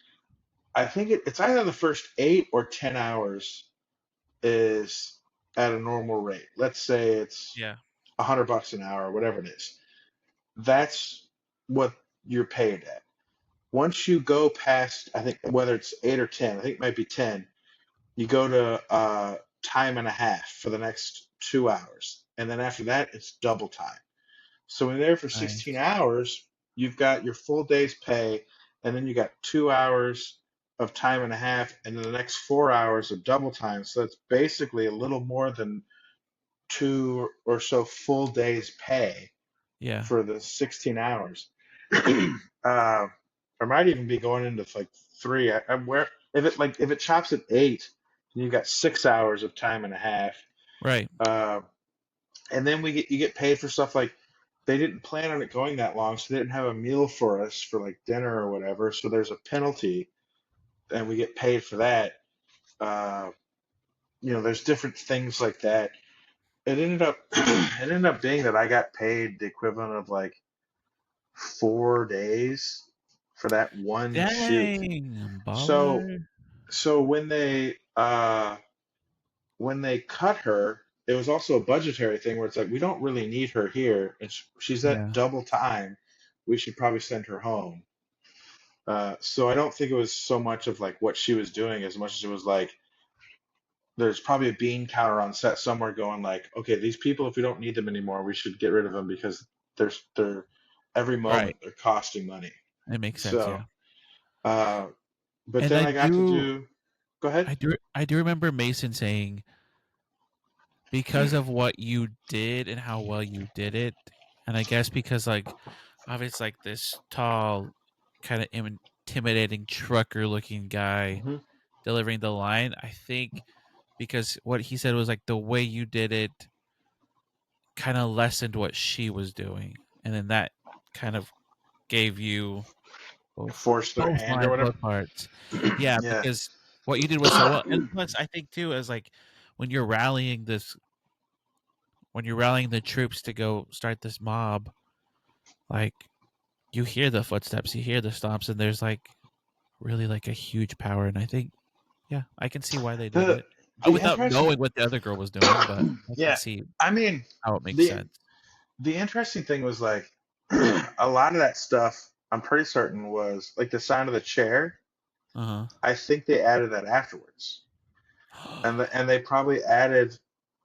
I think it's either the first 8 or 10 hours is at a normal rate. Let's say it's Yeah. $100 an hour, whatever it is. That's what you're paid at. Once you go past, I think whether it's 8 or 10, I think it might be 10, you go to time and a half for the next 2 hours. And then after that, it's double time. So when you're there for 16 Nice. hours, you've got your full day's pay, and then you got 2 hours of time and a half, and then the next 4 hours of double time. So that's basically a little more than two or so full days' pay Yeah. for the 16 hours. uh, I might even be going into like three. I'm where if it chops at 8, you've got 6 hours of time and a half. Right. Uh, and then you get paid for stuff like they didn't plan on it going that long, so they didn't have a meal for us for like dinner or whatever. So there's a penalty, and we get paid for that. Uh, there's different things like that. It ended up being that I got paid the equivalent of like 4 days for that one shoot. Dang, So baller. so when they cut her, it was also a budgetary thing where it's like we don't really need her here, and she's at Yeah. double time. We should probably send her home. So I don't think it was so much of like what she was doing as much as it was like there's probably a bean counter on set somewhere going like, okay, these people, if we don't need them anymore, we should get rid of them because they're every Right. moment they're costing money. It makes sense, So, yeah. uh, but And then I got to do. Go ahead. I do remember Mason saying because of what you did and how well you did it, and I guess because like obviously like this tall, kind of intimidating trucker looking guy Hmm. delivering the line, I think because what he said was like the way you did it kind of lessened what she was doing, and then that kind of gave you both Force their both hand or lines, whatever. both parts. Yeah, Yeah. because what you did was so well, and plus I think too as like when you're rallying this when you're rallying the troops to go start this mob, like you hear the footsteps, you hear the stomps, and there's like really like a huge power. And I think, yeah, I can see why they did the it the without interesting. knowing what the other girl was doing, but I can Yeah. see I mean, how it makes the sense. the interesting thing was like a lot of that stuff. I'm pretty certain was like the sound of the chair. Uh I think they added that afterwards, and huh. they probably added.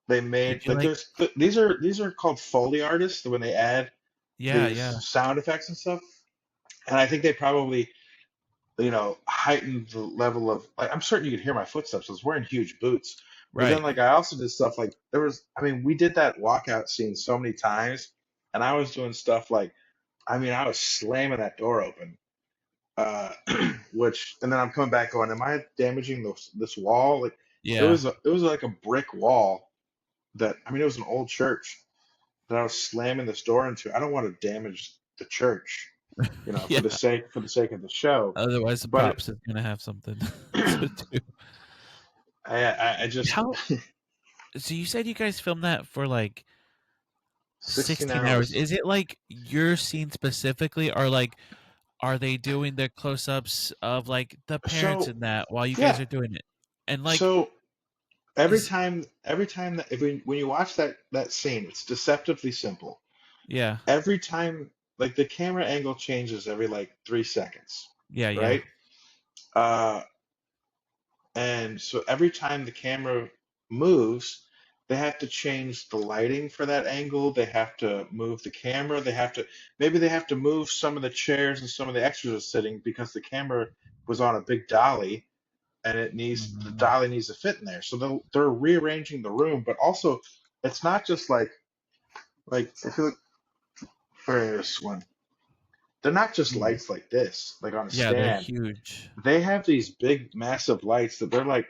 They Did made you like like? these are called Foley artists when they add Yeah, these yeah, sound effects and stuff. And I think they probably heightened the level of like I'm certain you could hear my footsteps. I was wearing huge boots. But then right. like I also did stuff like we did that walkout scene so many times and I was doing stuff like I was slamming that door open. Uh which and then I'm coming back going, am I damaging this wall? Like Yeah, it was like a brick wall that it was an old church that I was slamming this door into. I don't want to damage the church. for Yeah. the sake of the show. Otherwise, the But props is gonna have something to do. I just How? So you said you guys filmed that for like 16 16 hours. hours. Is it like your scene specifically, or like are they doing the close-ups of like the parents So in that while you guys yeah, are doing it? And like, so every is time that when you watch that scene, it's deceptively simple. yeah, Every time, like the camera angle changes every like 3 seconds, yeah, yeah, right? Uh, and so every time the camera moves, they have to change the lighting for that angle. They have to move the camera. Maybe they have to move some of the chairs and some of the extras are sitting because the camera was on a big dolly and the mm, dolly needs to fit in there. So they're rearranging the room, but also it's not just like if you look for this one, they're not just mm. lights like this, like on a Yeah, they're stand. huge. They have these big, massive lights that they're like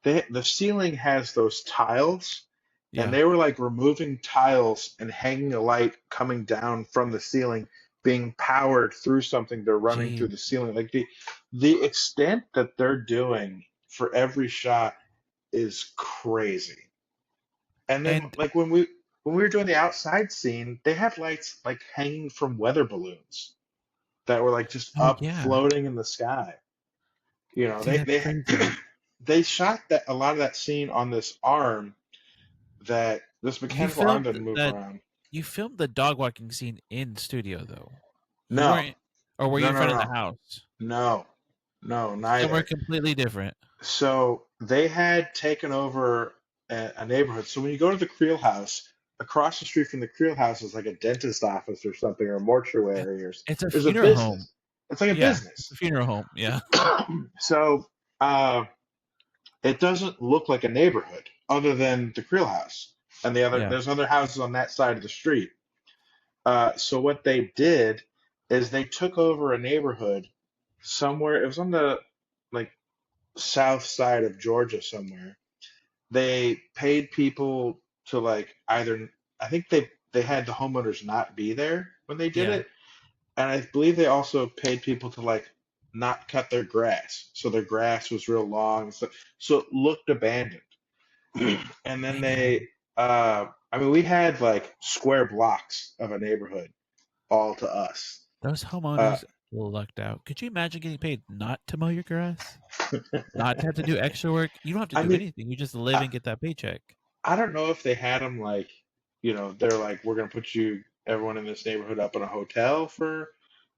the ceiling has those tiles, and Yeah, they were like removing tiles and hanging a light coming down from the ceiling, being powered through something they're running through gee, the ceiling. Like the extent that they're doing for every shot is crazy. And then and like when we were doing the outside scene, they had lights like hanging from weather balloons that were like just oh up yeah, floating in the sky. see They that's they crazy. they shot that a lot of that scene on this arm, that this You mechanical arm filmed doesn't move that. around. You filmed the dog walking scene in studio though. You No, weren't, or were you no, in no, front of no, the house? no, no, Somewhere neither. completely different. So they had taken over a neighborhood. So when you go to the Creel house, across the street from the Creel house is like a dentist office or something, or a It, mortuary, or it's a there's a funeral home. business. It's like a Yeah, it's a business. funeral home. Yeah, So uh, it doesn't look like a neighborhood other than the Creel house, and yeah, there's other houses on that side of the street. So what they did is they took over a neighborhood somewhere. It was on the like south side of Georgia somewhere. They paid people to like either I think they had the homeowners not be there when they did yeah. it, and I believe they also paid people to like not cut their grass, so their grass was real long, so it looked abandoned. And then Man, I mean, we had like square blocks of a neighborhood all to us. those Uh, homeowners lucked out. Could you imagine getting paid not to mow your grass? Not to have to do extra work? You don't have to I do mean, anything. You just live I, and get that paycheck. I don't know if they had them like, they're like, we're gonna put everyone in this neighborhood up in a hotel for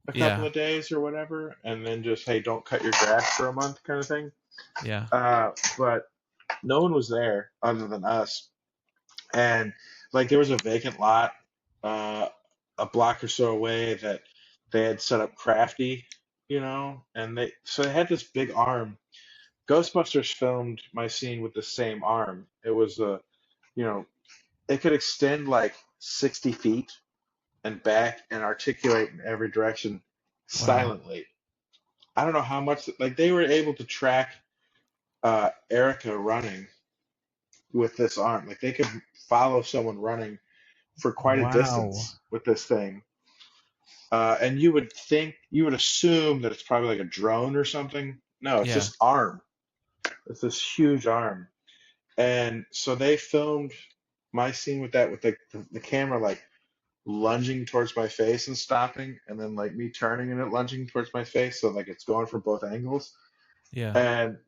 a couple Yeah, of days or whatever, and then just, hey, don't cut your grass for a month kind of thing. yeah, But no one was there other than us, and like there was a vacant lot uh, a block or so away that they had set up crafty, and they had this big arm. Ghostbusters filmed my scene with the same arm. It was you know, it could extend like 60 feet and back and articulate in every direction wow, silently. I don't know how much, like they were able to track Erica running with this arm. Like they could follow someone running for quite a wow. distance with this thing. And you would assume that it's probably like a drone or something. No, it's Yeah, just arm. It's this huge arm. And so they filmed my scene with that, with like the camera like lunging towards my face and stopping, and then like me turning and it lunging towards my face, so like it's going from both angles. yeah. And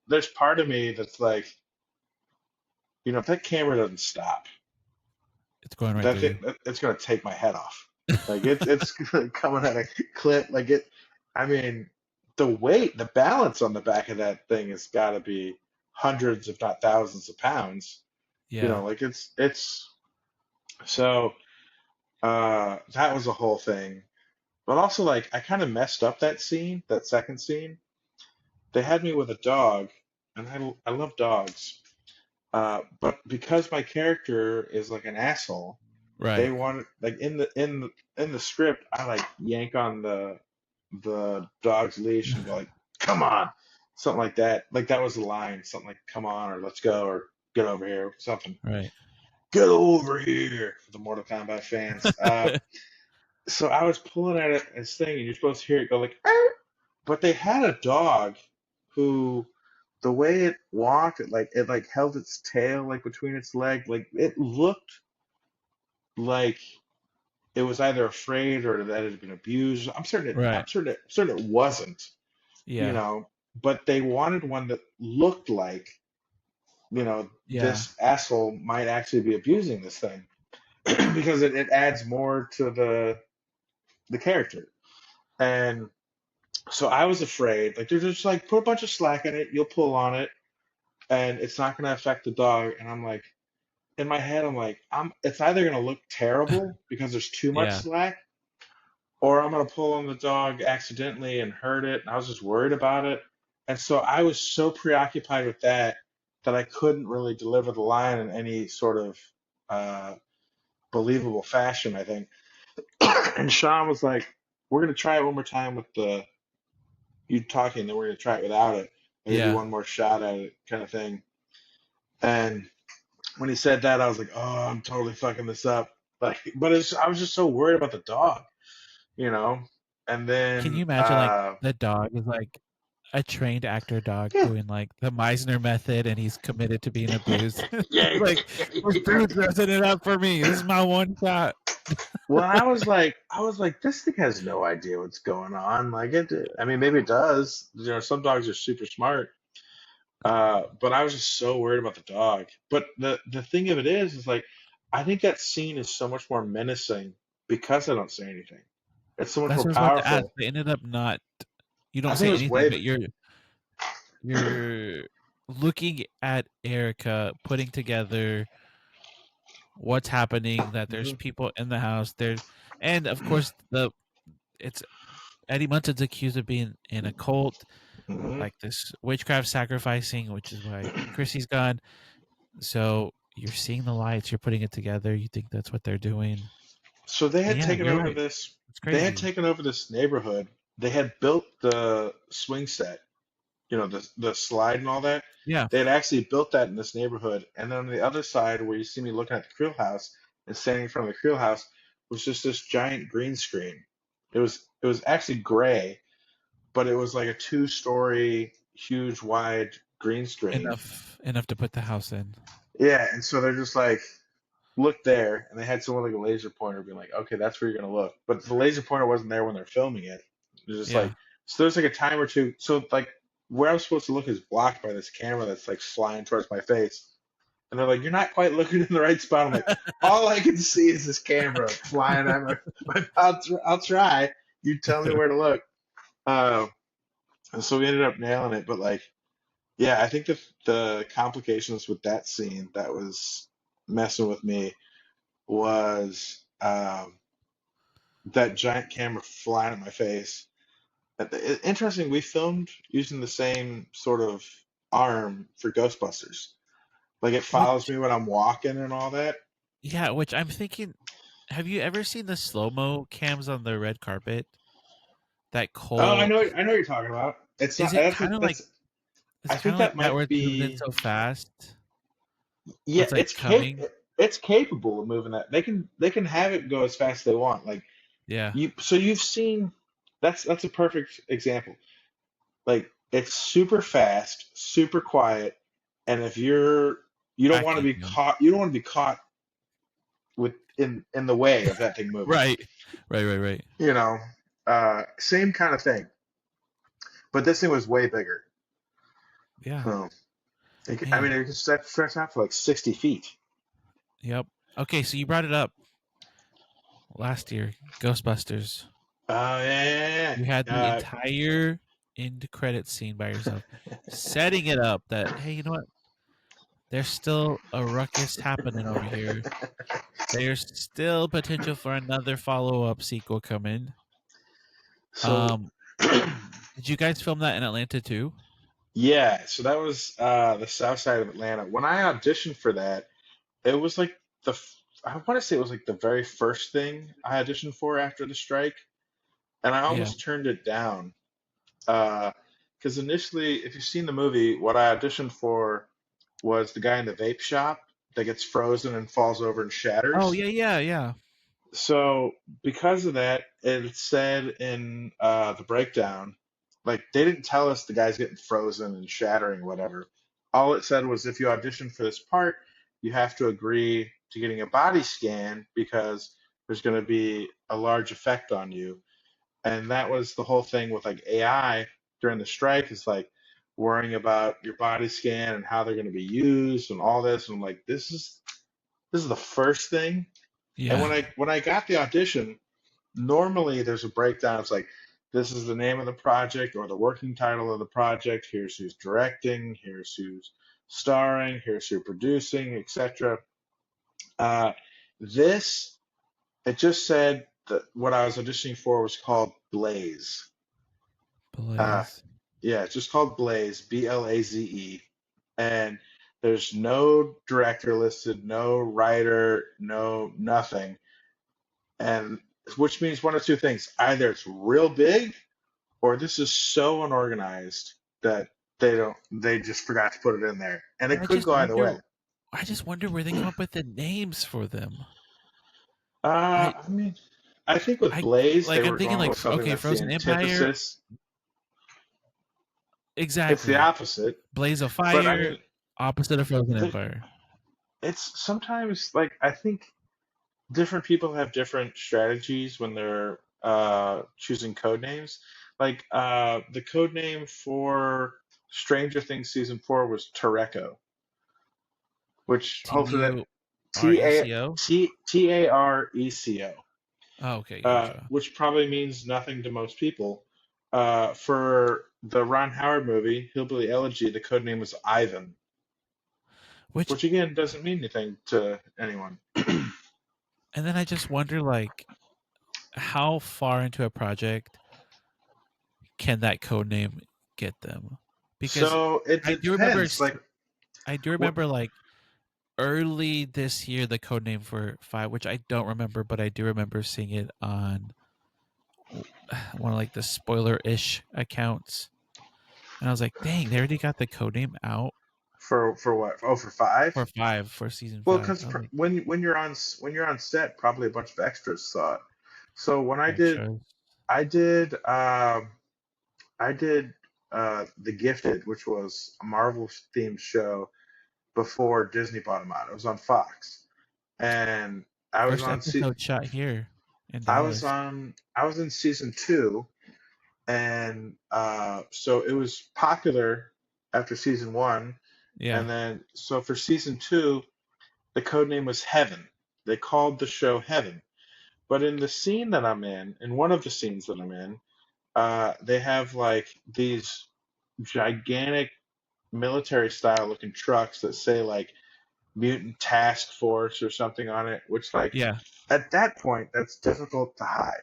there's part of me that's like, if that camera doesn't stop, It's going right that through thing, you. it's gonna take my head off. Like it's coming at a clip. Like I mean, the weight, the balance on the back of that thing has got to be hundreds, if not thousands of pounds. Yeah, Like it's so that was a whole thing. But also like I kind of messed up that scene, that second scene. They had me with a dog, and I love dogs. But because my character is like an asshole, they right. wanted like in the script, I like yank on the dog's leash and go like, "Come on," something like that. Like that was the line, something like "Come on" or "Let's go" or "Get over here," something. Right. Get over here for the Mortal Kombat fans. so I was pulling at it this thing, and you're supposed to hear it go like, "Arr!" But they had a dog who, the way it walked, it held its tail like between its leg, like it looked like it was either afraid or that it had been abused. Right. I'm certain it wasn't, you Yeah. know, but they wanted one that looked like, Yeah. this asshole might actually be abusing this thing because it adds more to the character. And so I was afraid, like they're just like, put a bunch of slack in it, you'll pull on it, and it's not going to affect the dog. And I'm like, in my head, I'm like, it's either going to look terrible because there's too much Yeah. slack, or I'm going to pull on the dog accidentally and hurt it. And I was just worried about it. And so I was so preoccupied with that that I couldn't really deliver the line in any sort of uh, believable fashion, I think. And Sean was like, we're going to try it one more time with you talking, then we're going to try it without it. I'll give you Yeah. one more shot at it, kind of thing. And when he said that, I was like, oh, I'm totally fucking this up. I was just so worried about the dog, you know? And Can then, you imagine like the dog is like a trained actor dog yeah, doing like the Meisner method and he's committed to being abused? yeah, Like, this dude's dressing it up for me. This is my one shot. well, I was like, this thing has no idea what's going on. Like I mean, maybe it does. Some dogs are super smart. But I was just so worried about the dog. But the thing of it is like, I think that scene is so much more menacing because I don't say anything. It's so much That's more what I was about to ask. powerful. They ended up not you I don't think it say was anything, way. but you're looking at Erica putting together what's happening, that there's Mhm, people in the house there, and of course it's Eddie Munson's accused of being in a cult, mhm. like this witchcraft sacrificing, which is why Chrissy's gone. So you're seeing the lights, you're putting it together, you think that's what they're doing. So they And had yeah, taken you're over right. this. It's They had crazy. taken over this neighborhood. They had built the swing set, the slide and all that. Yeah. They had actually built that in this neighborhood. And then on the other side, where you see me looking at the Creel house and standing in front of the Creel house, was just this giant green screen. It was actually gray, but it was like a two-story, huge, wide green screen. Enough to put the house in. Yeah, and so they're just like, look there, and they had someone like a laser pointer being like, okay, that's where you're gonna look. But the laser pointer wasn't there when they're filming it. It was just Yeah. like, so there's like a time or two. So like where I'm supposed to look is blocked by this camera that's like flying towards my face. And they're like, you're not quite looking in the right spot. I'm like, all I can see is this camera flying at I'll try. You tell me where to look. Uh, and so we ended up nailing it. But like, yeah, I think the complications with that scene that was messing with me was that giant camera flying at my face. Interesting, we filmed using the same sort of arm for Ghostbusters. Like it follows Which me when I'm walking and all that. yeah, which I'm thinking, have you ever seen the slow-mo cams on the red carpet? That Oh, Cole I know what you're talking about. It's is not. it kind of like That's. is I it kind think of like that that where might it's moving in be. so fast? Where Yeah, it's like coming? it's capable of moving that. They can have it go as fast as they want. Like Yeah. you've seen. That's a perfect example. Like it's super fast, super quiet, and if you don't want to Tracking be you. caught, you don't want to be caught with in the way of that thing moving. Right. Right. You know, same kind of thing, but this thing was way bigger. Yeah. So I mean, Man. it could stretch out for like 60 feet. Yep. Okay, so you brought it up last year, Ghostbusters. Oh You had the yeah. entire end credit scene by yourself, setting it up that hey, you know what? There's still a ruckus happening over here. There's still potential for another follow-up sequel coming. So Um, did you guys film that in Atlanta too? yeah, so that was the south side of Atlanta. When I auditioned for that, it was like I want to say it was like the very first thing I auditioned for after the strike, and I Yeah. almost turned it down. Because initially, if you've seen the movie, what I auditioned for was the guy in the vape shop that gets frozen and falls over and Oh shatters. yeah. So because of that, it said in the breakdown, like they didn't tell us the guy's getting frozen and shattering, whatever. All it said was if you audition for this part, you have to agree to getting a body scan because there's going to be a large effect on you. And that was the whole thing with like AI during the strike is like worrying about your body scan and how they're going to be used and all this. And I'm like, this is the first thing. And Yeah. when I got the audition, normally there's a breakdown. It's like this is the name of the project or the working title of the project. Here's who's directing. Here's who's starring. Here's who's producing, etc. Uh, this it just said that what I was auditioning for was called Blaze. Uh, Blaze. yeah, it's just called Blaze, Blaze, and there's no director listed, no writer, no nothing, and which means one of two things: either it's real big, or this is so unorganized that they just forgot to put it in there, and But it could go either way. I just wonder where they come up with the names for them. I I mean, I think with Blaze they I'm were thinking going like with something that's the Frozen Empire. antithesis. It's the Exactly. opposite, Blaze of but I Fire, mean, opposite of Frozen the, Empire. it's sometimes like I think different people have different strategies when they're choosing code names. Like the code name for Stranger Things season 4 was Toreko, which T hopefully that U R T E A C O. T A R E C O, Oh, okay, gotcha. which probably means nothing to most people. For the Ron Howard movie Hillbilly Elegy, the code name was Ivan, Which which again doesn't mean anything to anyone. and then I just wonder like how far into a project can that code name get them? Because So it I do remember depends. Like I do what remember like early this year the code name for 5, which I don't remember, but I do remember seeing it on one of like the spoiler-ish accounts. And I was like, "Dang, they already got the code name out for what? Oh, for 5? for 5 for season Well, 5." because I was like, when you're on set, probably a bunch of extras saw it. So when I did "Extras." I did I did The Gifted, which was a Marvel themed show before Disney bought them out. It was on Fox, and I was First on episode shot here in I was Dallas. on I was in season 2, and so it was popular after season 1, Yeah. and then so for season 2, the code name was Heaven. They called the show Heaven. But in the scene that I'm in one of the scenes that I'm in, they have like these gigantic military style looking trucks that say like Mutant Task Force or something on it, which like Yeah. at that point that's difficult to hide.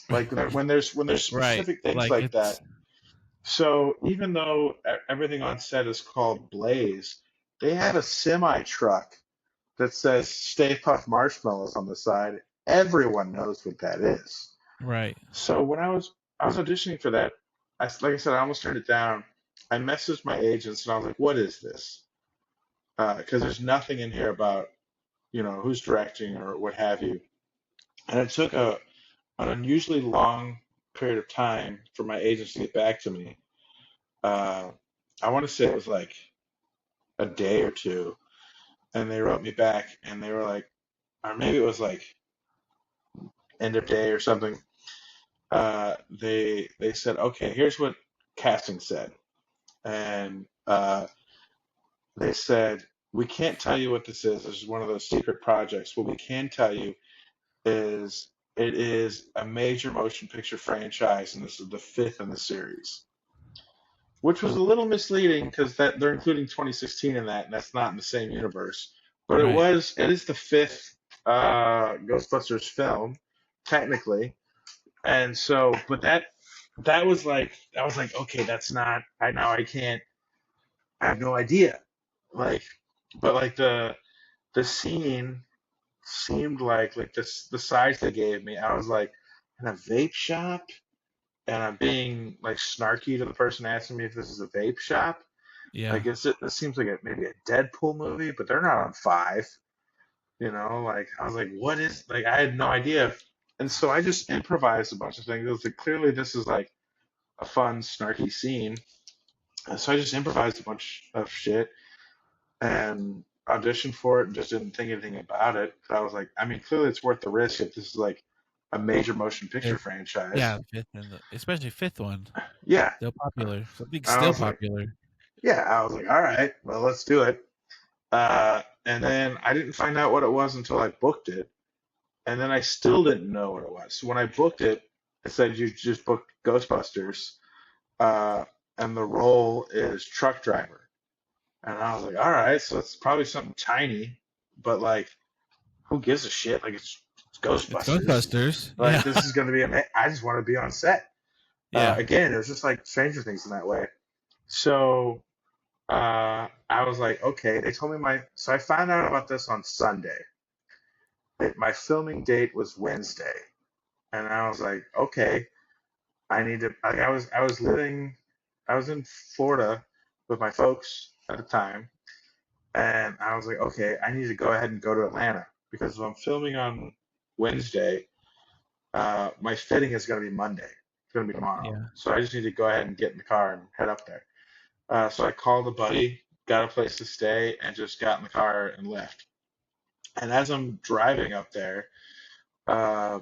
Like when there's Right. specific things Like like it's that. So even though everything on set is called Blaze, they have a semi truck that says Stay Puft Marshmallows on the side. Everyone knows what that is. right. So when I was auditioning for that, like I said, I almost turned it down. I messaged my agents and I was like, "What is this?" Because there's nothing in here about who's directing or what have you. And it took an unusually long period of time for my agents to get back to me. Uh, I want to say it was like a day or two, and they wrote me back and they were like, or maybe it was like end of day or something. They said, okay, here's what casting said, and they said we can't tell you what this is. This is one of those secret projects. What we can tell you is it is a major motion picture franchise, and this is the fifth in the series, which was a little misleading because that they're including 2016 in that, and that's not in the same universe. But Right. it is the fifth Ghostbusters film, technically, and so, but that was like I was like, okay, that's not. I can't. I have no idea. Like, but like the scene seemed like this the size they gave me. I was like in a vape shop, and I'm being like snarky to the person asking me if this is a vape shop. Yeah. Like, this seems like maybe a Deadpool movie, but they're not on 5. Like I was like, what is like I had no idea. And so I just improvised a bunch of things. It was like clearly this is like a fun, snarky scene. And so I just improvised a bunch of shit and auditioned for it and just didn't think anything about it. I was like, I mean, clearly it's worth the risk if this is like a major motion picture Fifth, franchise. yeah, fifth and especially fifth one, Yeah. still popular. Something I still was like, popular. yeah, I was like, all right, well, let's do it. And then I didn't find out what it was until I booked it. And then I still didn't know what it was. So when I booked it, it said you just booked Ghostbusters, uh, and the role is truck driver. And I was like, all right, so it's probably something tiny, but like, who gives a shit? Like, it's It's Ghostbusters. Ghostbusters. Like, Yeah, this is going to be amazing. I just want to be on set. yeah, Again, it was just like Stranger Things in that way. So I was like, okay. They told me so I found out about this on Sunday. My filming date was Wednesday. And I was like, okay, I need to. Like, I was in Florida with my folks at the time, and I was like, okay, I need to go ahead and go to Atlanta because if I'm filming on Wednesday, my fitting is going to be Monday. It's going to be tomorrow, yeah. so I just need to go ahead and get in the car and head up there. So I called a buddy, got a place to stay, and just got in the car and left. And as I'm driving up there, uh,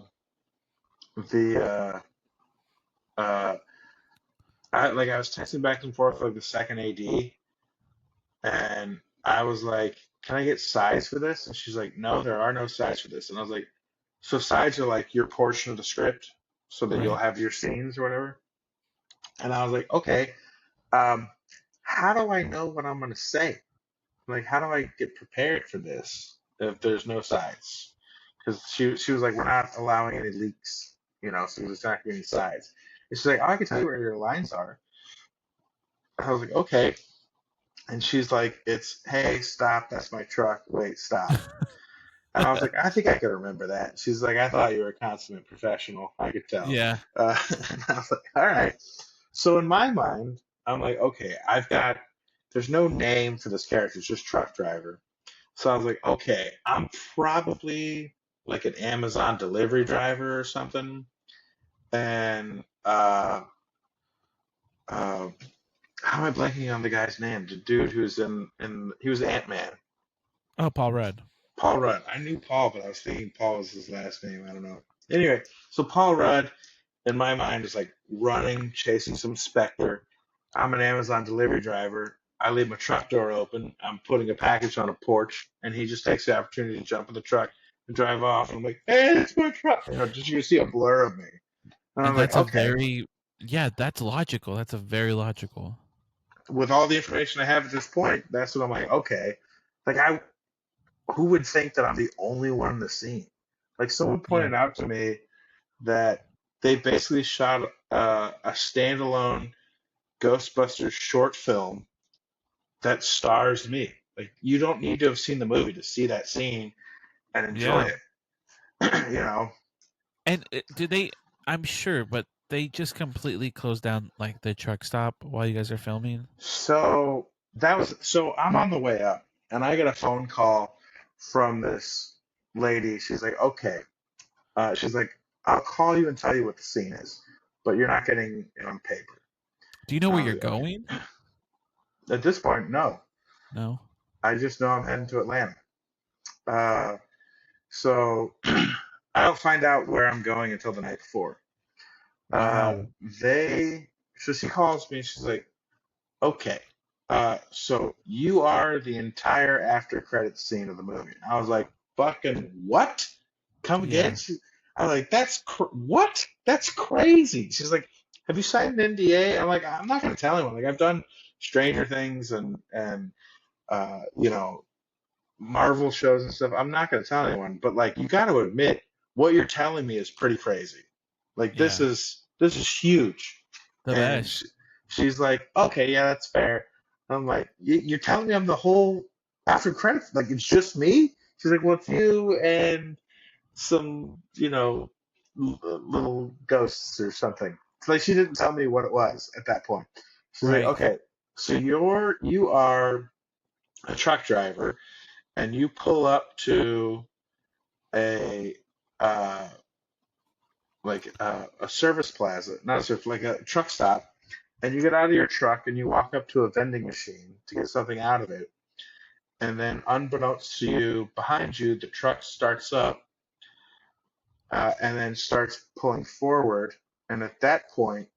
the uh, I was texting back and forth with like the second AD, and I was like, "Can I get sides for this?" And she's like, "No, there are no sides for this." And I was like, "So sides are like your portion of the script, so that you'll Right. have your scenes or whatever." And I was like, "Okay, um, how do I know what I'm gonna say? Like, how do I get prepared for this if there's no sides?" Because she was like, "We're not allowing any leaks, so there's not gonna be any sides." And she's like, "Oh, I can tell you where your lines are." I was like, "Okay." And she's like, "It's, hey, stop, that's my truck. Wait, stop." And I was like, "I think I could remember that." She's like, "I thought you were a consummate professional. I could tell." Yeah, And I was like, "All right." So in my mind, I'm like, okay, there's no name for this character. It's just truck driver. So I was like, okay, I'm probably like an Amazon delivery driver or something. And uh, how am I blanking on the guy's name? The dude who's he was Ant-Man. oh, Paul Rudd. Paul Rudd. I knew Paul, but I was thinking Paul was his last name. I don't know. Anyway, so Paul Rudd, in my mind, is like running, chasing some specter. I'm an Amazon delivery driver. I leave my truck door open. I'm putting a package on a porch, and he just takes the opportunity to jump in the truck and drive off. And I'm like, "Hey, it's my truck!" Just you see a blur of me, and I'm And like, that's a "Okay." very, yeah, that's logical. That's a very logical. With all the information I have at this point, that's what I'm like. Okay, like who would think that I'm the only one in the scene? Like someone Yeah, pointed out to me that they basically shot a standalone Ghostbusters short film that stars me. Like you don't need to have seen the movie to see that scene and enjoy yeah. it. you know. And did they? I'm sure, but they just completely closed down like the truck stop while you guys are filming. So I'm on the way up and I get a phone call from this lady. She's like, okay. She's like, I'll call you and tell you what the scene is, but you're not getting it on paper. Do you know where I you're was like, okay. going? At this point, no. No. I just know I'm heading to Atlanta. Uh, so I don't find out where I'm going until the night before. Uh, Wow. so she calls me. She's like, okay, so you are the entire after credit scene of the movie. I was like, fucking what? Come again? Yeah. I was like, what? That's crazy. She's like, have you signed an NDA? I'm like, I'm not gonna tell anyone. Like, I've done Stranger Things and you know, Marvel shows and stuff. I'm not gonna tell anyone. But like, you got to admit, what you're telling me is pretty crazy. Like, Yeah. this is huge. The And best. she's like, okay, yeah, that's fair. I'm like, you're telling me I'm the whole after credits? Like, it's just me? She's like, well, it's you and some, little ghosts or something. It's like she didn't tell me what it was at that point. She's like, Right. okay, so you are a truck driver and you pull up to a a service plaza, not a service, like a truck stop, and you get out of your truck and you walk up to a vending machine to get something out of it, and then unbeknownst to you, behind you, the truck starts up and then starts pulling forward, and at that point,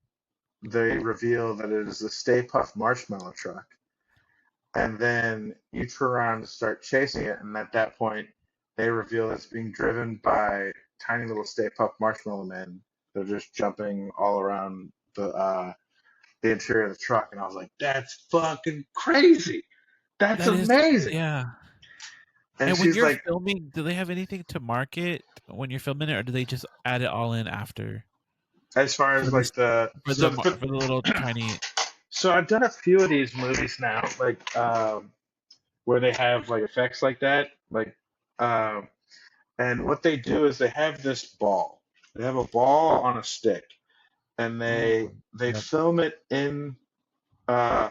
they reveal that it is the Stay Puft Marshmallow truck, and then you turn around and start chasing it, and at that point, they reveal it's being driven by tiny little Stay Puft Marshmallow Men. They're just jumping all around the interior of the truck, and I was like, "That's fucking crazy! That's That is, amazing!" yeah. And And when she's you're like, filming, do they have anything to market when you're filming it, or do they just add it all in after as far for as this like the so but for the little tiny? so I've done a few of these movies now, like where they have like effects like that, like um, and what they do is they have this ball. They have a ball on a stick, and they Yep. film it in uh,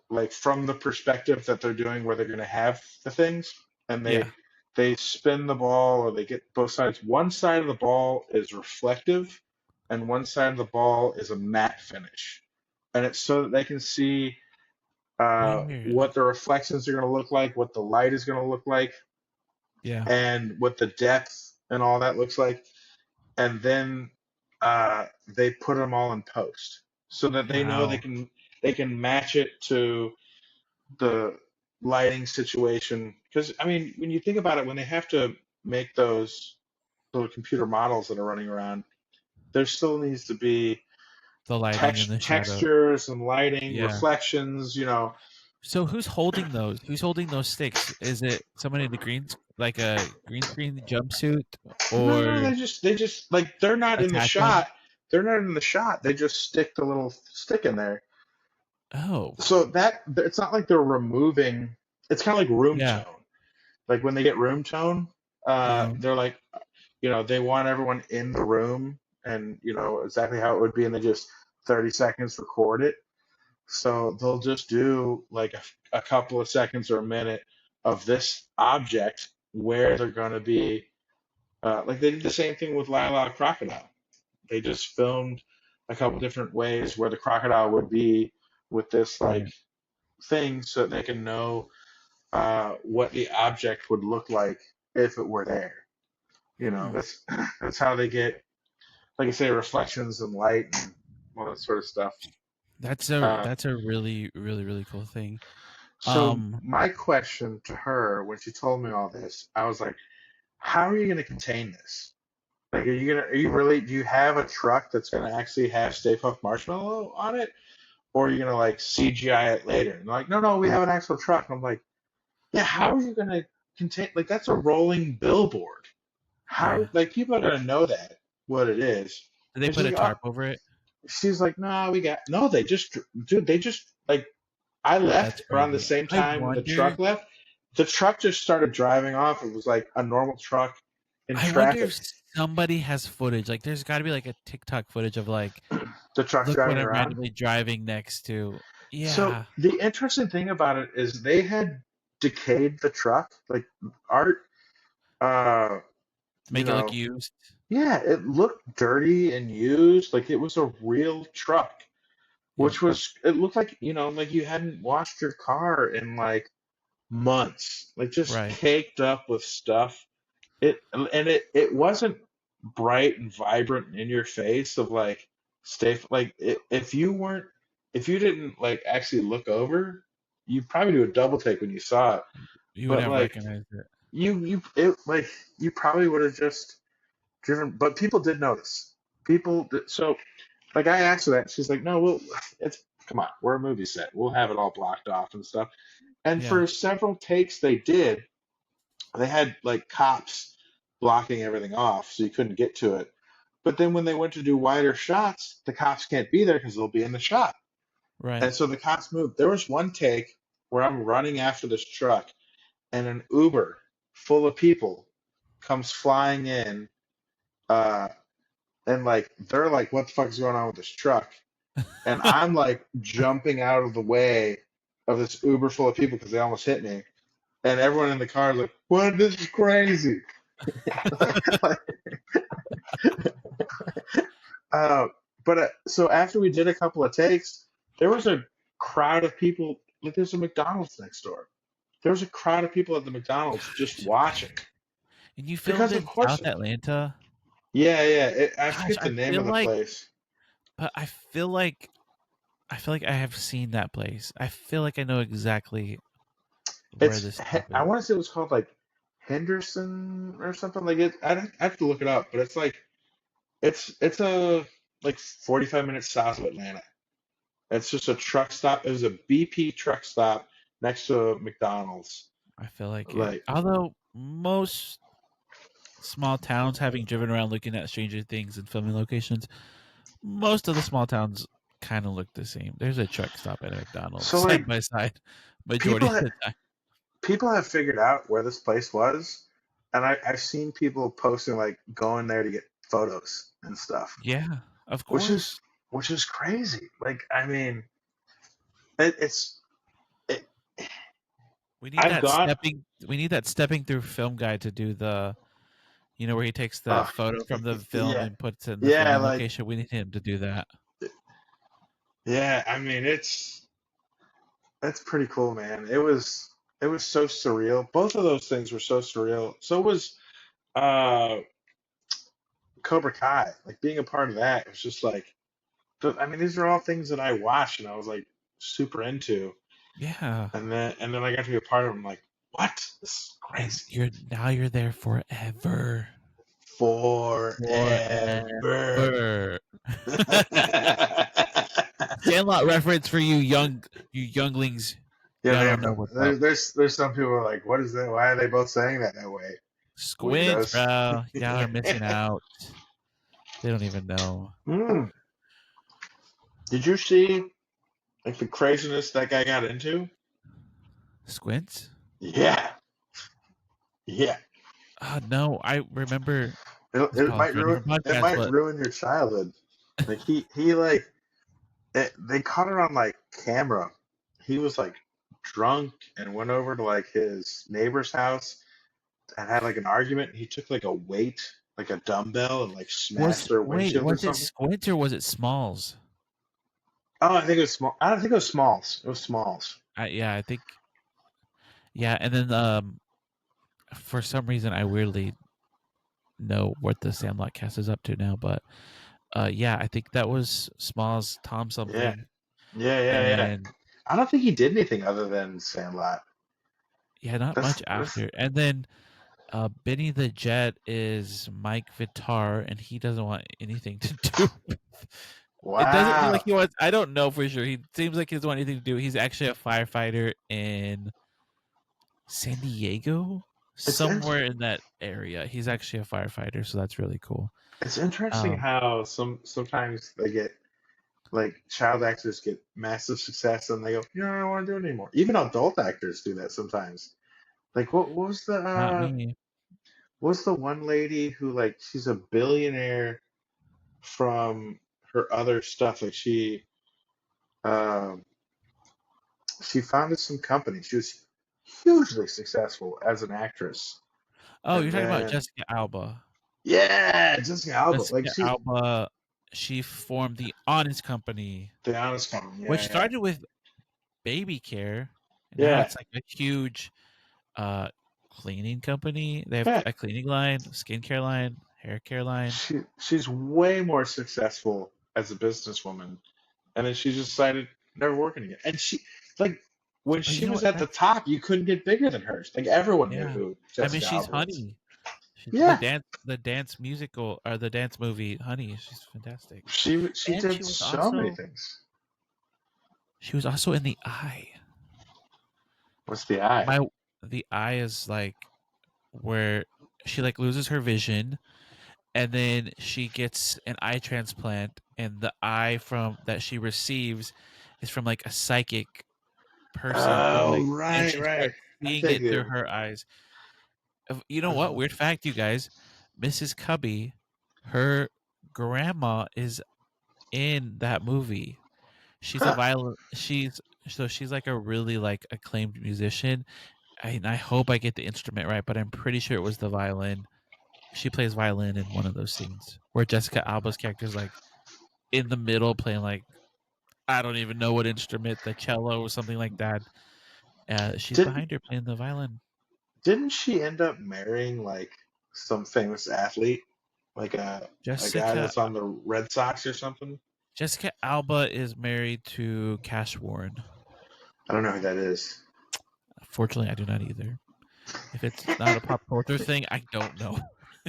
like from the perspective that they're doing where they're going to have the things, and Yeah. they spin the ball or they get both sides. One side of the ball is reflective, and one side of the ball is a matte finish, and it's so that they can see Weird. what the reflections are going to look like, what the light is going to look like, Yeah. and what the depth and all that looks like. And then they put them all in post so that they know Wow. they can match it to the lighting situation. Because I mean, when you think about it, when they have to make those little computer models that are running around, there still needs to be The lighting and the shadow. textures and lighting, Yeah. reflections. You know, So who's holding those? Who's holding those sticks? Is it somebody in the like a green screen jumpsuit, no, or they just like they're not in the attach them? shot. They're not in the shot. They just stick the little stick in there. Oh, So that it's not like they're removing. It's kind of like room yeah. tone. Like when they get room tone, Uh-huh. they're like, they want everyone in the room and exactly how it would be, and they just 30 seconds record it. So they'll just do like a couple of seconds or a minute of this object where they're going to be. Like they did the same thing with Lila Crocodile. They just filmed a couple different ways where the crocodile would be with this like Right. thing so that they can know what the object would look like if it were there. Hmm. That's how they get, like I say, reflections and light and all that sort of stuff. Uh, That's a really really really cool thing. so Um, my question to her when she told me all this, I was like, "How are you going to contain this? Like, are you really? Do you have a truck that's going to actually have Stay Puft Marshmallow on it, or are you going to like CGI it later?" And they're like, "No, no, we have an actual truck." And I'm like, "Yeah, how are you going to contain? Like, that's a rolling billboard. How? yeah. Like, people are going to know that what it is." Did they And put she's a like, "Oh." tarp over it? She's like, "No, we got no." They just, dude, they just like I That's left around the crazy. same I time the wonder. truck left. The truck just started driving off. It was like a normal truck in I wonder if traffic. somebody has footage. Like, there's got to be like a TikTok footage of like, The truck's look what driving I'm around. randomly driving next to. So Yeah, the interesting thing about it is they had decayed the truck. Like art, uh, to you make it look know, used. yeah, it looked dirty and used. Like it was a real truck, Yep. which was it looked like like you hadn't washed your car in like months, like just Right. caked up with stuff. It wasn't bright and vibrant and in your face of like like if you weren't if you didn't like actually look over, you probably do a double take when you saw it. You would But have like recognized it. you probably would have just driven. But people did notice. So like I asked her that, she's like, "No, it's come on, we're a movie set. We'll have it all blocked off and stuff." And Yeah. for several takes they did, they had like cops blocking everything off so you couldn't get to it. But then when they went to do wider shots, the cops can't be there because they'll be in the shot. Right. And so the cops moved. There was one take where I'm running after this truck and an Uber full of people comes flying in, uh, and like they're like, "What the fuck is going on with this truck?" And I'm like jumping out of the way of this Uber full of people because they almost hit me. And everyone in the car is like, "What? This is crazy." uh, but so after we did a couple of takes, there was a crowd of people. Like there's a McDonald's next door. There was a crowd of people at the McDonald's just Gosh, watching and you filmed because, of in course. South Atlanta? Yeah, yeah. I Gosh, forget the name of the place. I feel like I have seen that place. I feel like I know exactly where this I happened. want to say it was called like Henderson or something like it. I have to look it up, but it's like it's a like 45 minutes south of Atlanta. It's just a truck stop. It was a BP truck stop next to a McDonald's. I feel like it. Like Although most small towns, having driven around looking at Stranger Things and filming locations, most of the small towns kind of look the same. There's a truck stop at a McDonald's so, side like by side majority people of the time. people have figured out where this place was, and I've seen people posting like going there to get photos and stuff, Yeah, of which is course. which is crazy. Like I mean, it's it, We need I've that got stepping through film guy to do the where he takes the uh, photo from the film yeah, and puts it in the yeah, filming like location. We need him to do that. yeah. I mean, it's pretty cool, man. It was so surreal. Both of those things were so surreal. So was uh Cobra Kai. Like being a part of that, it was just like, I mean, these are all things that I watched and I was like super into, Yeah. and then I got to be a part of them. Like, what? This is And crazy. you're there forever. Forever. Forever. Sandlot reference for you younglings. Yeah, Y'all they don't have know no. what's up. There's some people who are like, what is that? Why are they both saying that way? Squint, Weirdos. bro. Y'all are missing out. They don't even know. Mm. Did you see like the craziness that guy got into? Squints? Yeah, yeah. No, I remember this It calls might for a ruin different it podcast, might but ruin your childhood. Like he like they caught it on like camera. He was like drunk and went over to like his neighbor's house and had like an argument. He took like a weight, like a dumbbell, and like smashed their windshield or was it something. Squint or was it Smalls? Oh, I think it was small. I don't think it was Smalls. It was Smalls. Yeah, I think yeah, and then for some reason I weirdly know what the Sandlot cast is up to now, but yeah, I think that was Smalls, Tom Yeah, something, yeah. and I don't think he did anything other than Sandlot. yeah, not much That's after. And then Benny the Jet is Mike Vitar, and he doesn't want anything to do. It doesn't seem like wow. he wants. I don't know for sure. He seems like he doesn't want anything to do. He's actually a firefighter in San Diego, It's in, somewhere in that area. He's actually a firefighter, so that's really cool. it's interesting Um, how sometimes they get like child actors get massive success and they go, you know, I don't want to do it anymore. Even adult actors do that sometimes. Like what was the not me. what was the one lady who like she's a billionaire from her other stuff. Like um she founded some company. She was hugely successful as an actress. Oh, you're And talking about then Jessica Alba. yeah, Jessica Alba. Like Jessica Alba, she formed the Honest Company, the honest company. which Yeah, started with baby care, and now yeah. it's like a huge uh cleaning company. They have Yeah. a cleaning line, skincare line, hair care line. She's way more successful as a businesswoman, and then she just decided never working again. And she like when But she you know was what? at the That's top, you couldn't get bigger than hers. Like everyone knew yeah. who I mean, Jessica she's Alba was. Honey. She's Yeah, the dance musical or the dance movie Honey. She's fantastic. she And did so many things. she was also in The Eye. What's the eye? My The Eye is like where she like loses her vision and then she gets an eye transplant and the eye from that she receives is from like a psychic person who Oh, like and right, she right. starts I seeing think it through it. her eyes. You know what? Oh, Weird fact, you guys. Mrs. Cubbie, her grandma is in that movie. She's a huh. violin. She's like a really like acclaimed musician. I hope I get the instrument right, but I'm pretty sure it was the violin. she plays violin in one of those scenes where Jessica Alba's character is like in the middle playing like I don't even know what instrument, the cello or something like that. She's Didn't behind her playing the violin. didn't she end up marrying like some famous athlete, like a guy Jessica that's on the Red Sox or something? Jessica Alba is married to Cash Warren. I don't know who that is. Fortunately, I do not either. If it's not a pop culture thing, I don't know.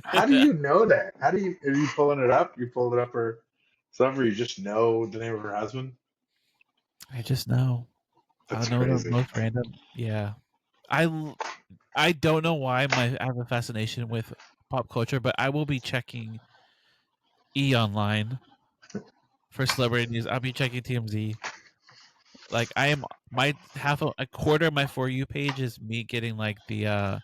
How do you know that? How do you are you pulling it up? You pulled it up or something, or you just know the name of her husband? I just know. I That's know the crazy. most random. Yeah, I I don't know why I have a fascination with pop culture, but I will be checking E Online for celebrity news. I'll be checking TMZ. Like I am my half a quarter of my For You page is me getting like the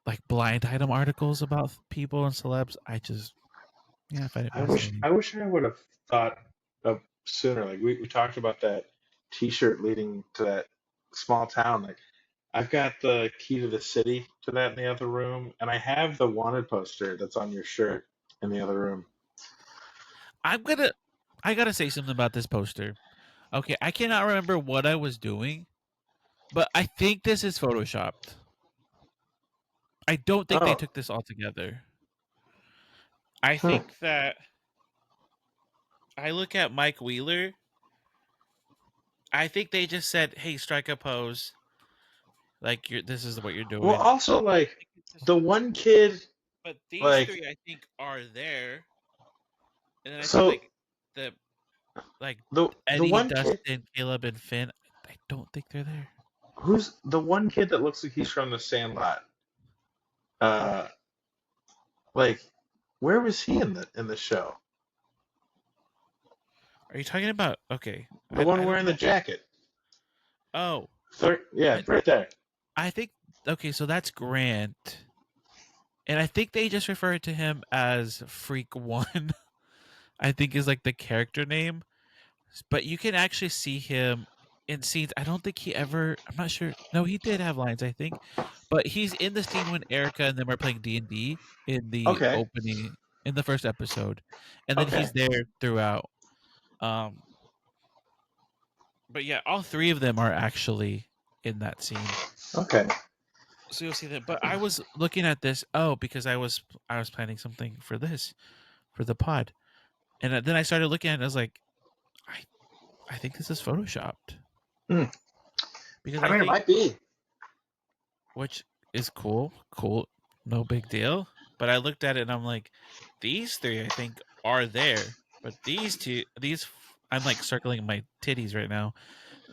like blind item articles about people and celebs. I find it fascinating. I wish I would have thought of sooner. Like we talked about that T-shirt leading to that small town. Like I've got the key to the city to that in the other room, and I have the wanted poster that's on your shirt in the other room. I'm gonna I gotta say something about this poster. Okay, I cannot remember what I was doing, but I think this is photoshopped. I don't think they Oh, took this all together. I huh. think that I look at Mike Wheeler. I think they just said, "Hey, strike a pose. Like this is what you're Well, doing." also like the one kid, But these like three, I think, are there, and then I think so the like the Eddie, one kid Dustin, Caleb, and Finn. I don't think they're there. who's the one kid that looks like he's from the Sandlot. Uh, like where was he in the show? Are you talking about? Okay, The one I don't wearing the know. jacket. Oh, Third, yeah, I right there. I think okay, so that's Grant, and I think they just refer to him as Freak One. I think is like the character name, but you can actually see him in scenes. I don't think he ever. I'm not sure. No, he did have lines. I think, but he's in the scene when Erica and them are playing D&D in the Okay, opening in the first episode, and then okay, he's there throughout. Um, but yeah, all three of them are actually in that scene. okay. So you'll see that. But I was looking at this. Oh, because I was planning something for this for the pod, and then I started looking at it. And I was like, I I think this is photoshopped Hmm. because I I mean, it think might be. which is cool, no big deal. But I looked at it and I'm like, these three I think are there, but these two, I'm like circling my titties right now.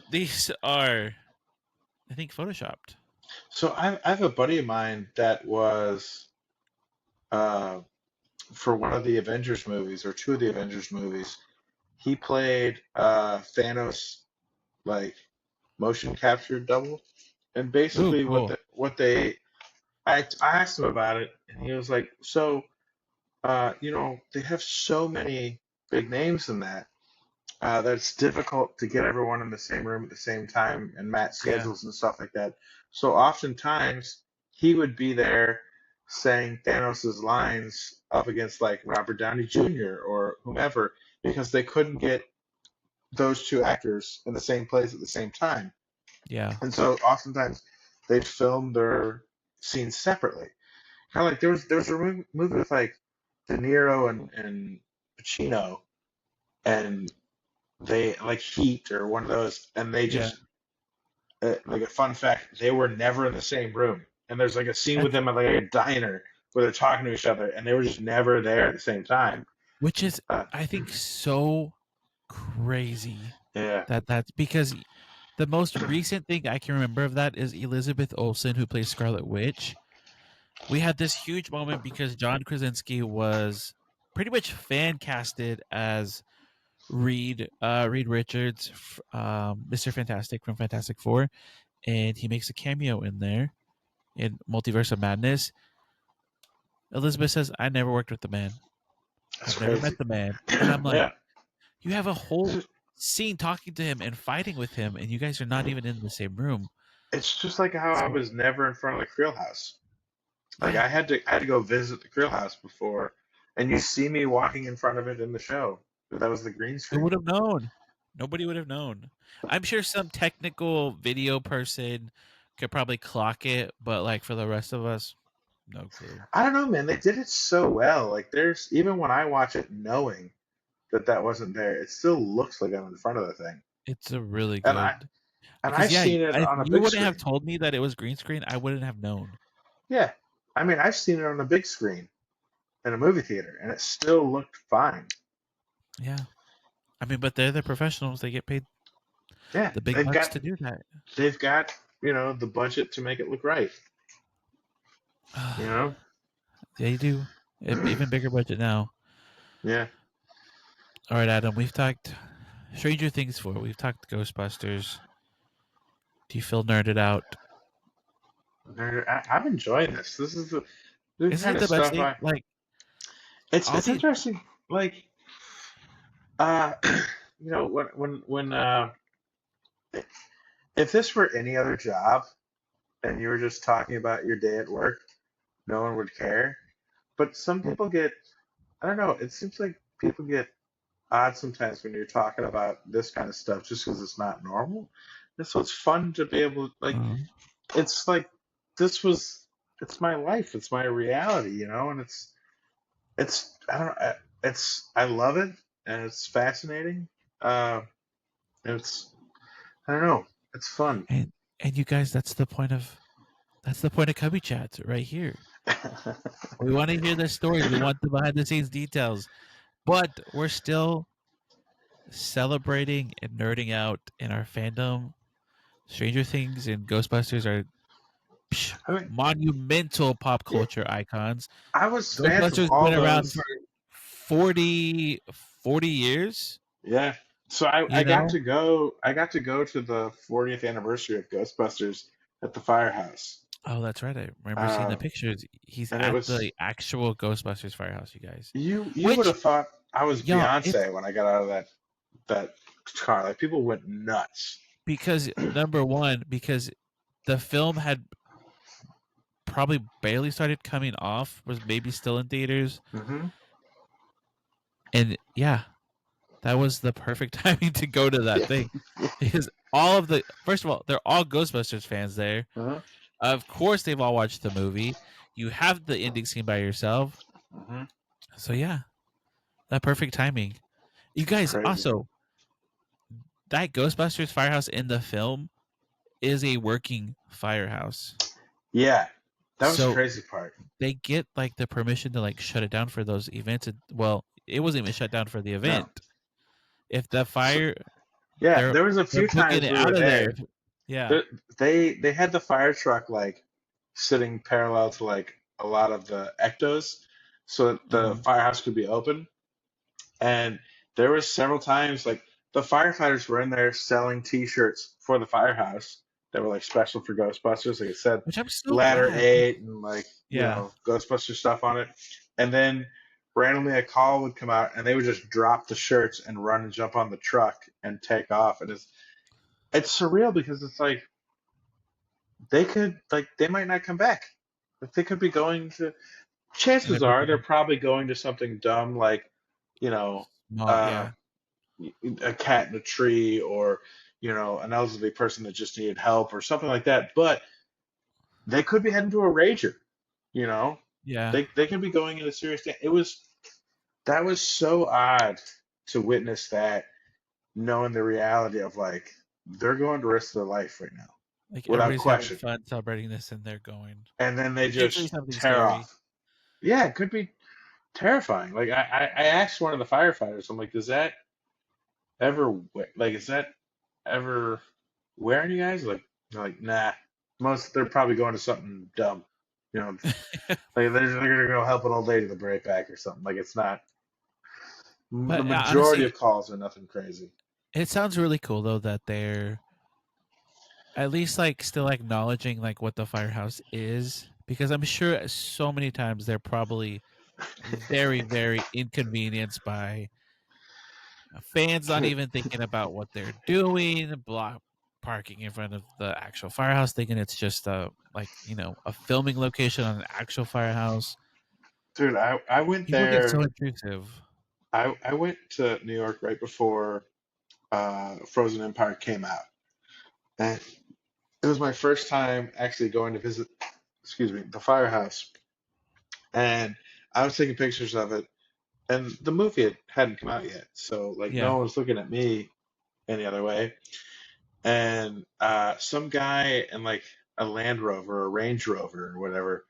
These are I think photoshopped. So I have a buddy of mine that was uh, for one of the Avengers movies or two of the Avengers movies. He played Thanos like motion capture double, and Ooh, basically cool. what they I asked him about it, and he was like, so they have so many big names in that. That it's difficult to get everyone in the same room at the same time and match Yeah, schedules and stuff like that. So oftentimes he would be there saying Thanos' lines up against like Robert Downey Jr. or whomever because they couldn't get those two actors in the same place at the same time. yeah, And so oftentimes they'd film their scenes separately. Kind of like there was a movie with like De Niro and Pacino and they like Heat or one of those, and they yeah. just like a fun fact, they were never in the same room. And there's like a scene with That's them at like a diner where they're talking to each other, and they were just never there at the same time. which is Uh, I think so crazy yeah, that's because the most recent thing I can remember of that is Elizabeth Olsen who plays Scarlet Witch. We had this huge moment because John Krasinski was pretty much fan casted as Reed Richards, Mr. Fantastic from Fantastic Four, and he makes a cameo in there in Multiverse of Madness. Elizabeth says, "I never worked with the man. that's I've never met crazy. the man," and I'm like, Yeah, "You have a whole scene talking to him and fighting with him, and you guys are not even in the same room." it's just like how I So was never in front of the Creel House. Like Yeah. I had to go visit the grill house before, and you see me walking in front of it in the show. That was the green Who would screen. have known? Nobody would have known. I'm sure some technical video person could probably clock it, but like for the rest of us, no clue. I don't know, man. They did it so well. Like there's even when I watch it, knowing that wasn't there, it still looks like I'm in front of the thing. It's a really And I good and because I've yeah, seen it if on a you big wouldn't have screen. told me that it was green screen, I wouldn't have known. Yeah, I mean I've seen it on a big screen in a movie theater, and it still looked fine. Yeah. I mean, but they're the professionals. They get paid Yeah, the big bucks to do that. they've got the budget to make it look right. You know. Yeah, you do. Even bigger budget now. Yeah. All right, Adam, we've talked Stranger Things 4. We've talked Ghostbusters. Do you feel nerded out? I'm enjoying this. This is the Isn't kind it of the best stuff thing? I. Like all It's these. interesting. Like, uh, when if this were any other job and you were just talking about your day at work, no one would care. But some people get, I don't know. It seems like people get odd sometimes when you're talking about this kind of stuff just because it's not normal. And so it's fun to be able to like. Uh, It's like this was. It's my life. It's my reality. And it's I don't know. I love it and it's fascinating. Uh, it's I don't know. It's fun. and you guys, that's the point of Cubbie Chats right here. We want to hear the stories. We want the behind the scenes details, but we're still celebrating and nerding out in our fandom. Stranger Things and Ghostbusters are I mean, monumental pop yeah, culture icons. I was fans of Ghostbusters all been around those. for 40 years. Yeah. So I You got know? to go. I got to go to the 40th anniversary of Ghostbusters at the firehouse. Oh, that's right. I remember seeing the Uh, pictures. He's and it at was the actual Ghostbusters firehouse, you guys. you would Which, have thought I was y'all, it's Beyonce when I got out of that car. Like people went nuts. because number one, because the film had probably barely started coming off, was maybe still in theaters, Hmm. and yeah, that was the perfect timing to go to that Yeah. thing because all of the first of all, they're all Ghostbusters fans there. Uh-huh. Of course, they've all watched the movie. You have the ending scene by yourself, Hmm. so yeah, that perfect timing. You guys Crazy. also that Ghostbusters firehouse in the film is a working firehouse, Yeah. That was the so crazy part. they get like the permission to like shut it down for those events. Well, it wasn't even shut down for the No. event. If the So, fire, yeah, they're there was a they're few booking times it we were out of there. there. Yeah. There- they had the fire truck like sitting parallel to like a lot of the ectos so that the Uh-huh. firehouse could be open. And there was several times like the firefighters were in there selling T-shirts for the firehouse that were like special for Ghostbusters. Like it said Which I'm so Ladder glad. 8 and like, Yeah. Ghostbuster stuff on it. And then randomly a call would come out and they would just drop the shirts and run and jump on the truck and take off. And it's surreal because it's like they might not come back. Like they could be going to chances Never are they're again. probably going to something dumb like, you know, Well, uh, yeah. a cat in a tree or, an elderly person that just needed help or something like that. But they could be heading to a rager, you know. Yeah. They could be going into serious that was so odd to witness that, knowing the reality of like they're going to risk their life right now Like without everybody's having question, fun celebrating this and they're going. and then they It's usually just something tear scary. off. Yeah, it could be terrifying. Like I asked one of the firefighters, I'm like, does that is that ever wearing you guys? Like they're like, nah. They're probably going to something dumb. You know, like they're gonna go help an old lady to break back or something. Like it's not the But majority honestly, of calls are nothing crazy. it sounds really cool though that they're at least like still acknowledging like what the firehouse is because I'm sure so many times they're probably very very inconvenienced by fans not even thinking about what they're doing, parking in front of the actual firehouse, thinking it's just a a filming location on an actual firehouse. Dude, I went People get so there. intrusive. I went to New York right before Frozen Empire came out, and it was my first time actually going to visit. Excuse me, the firehouse, and I was taking pictures of it, and the movie hadn't come out yet, so like no Yeah, one was looking at me any other way. And some guy in like a Land Rover, a Range Rover, or whatever,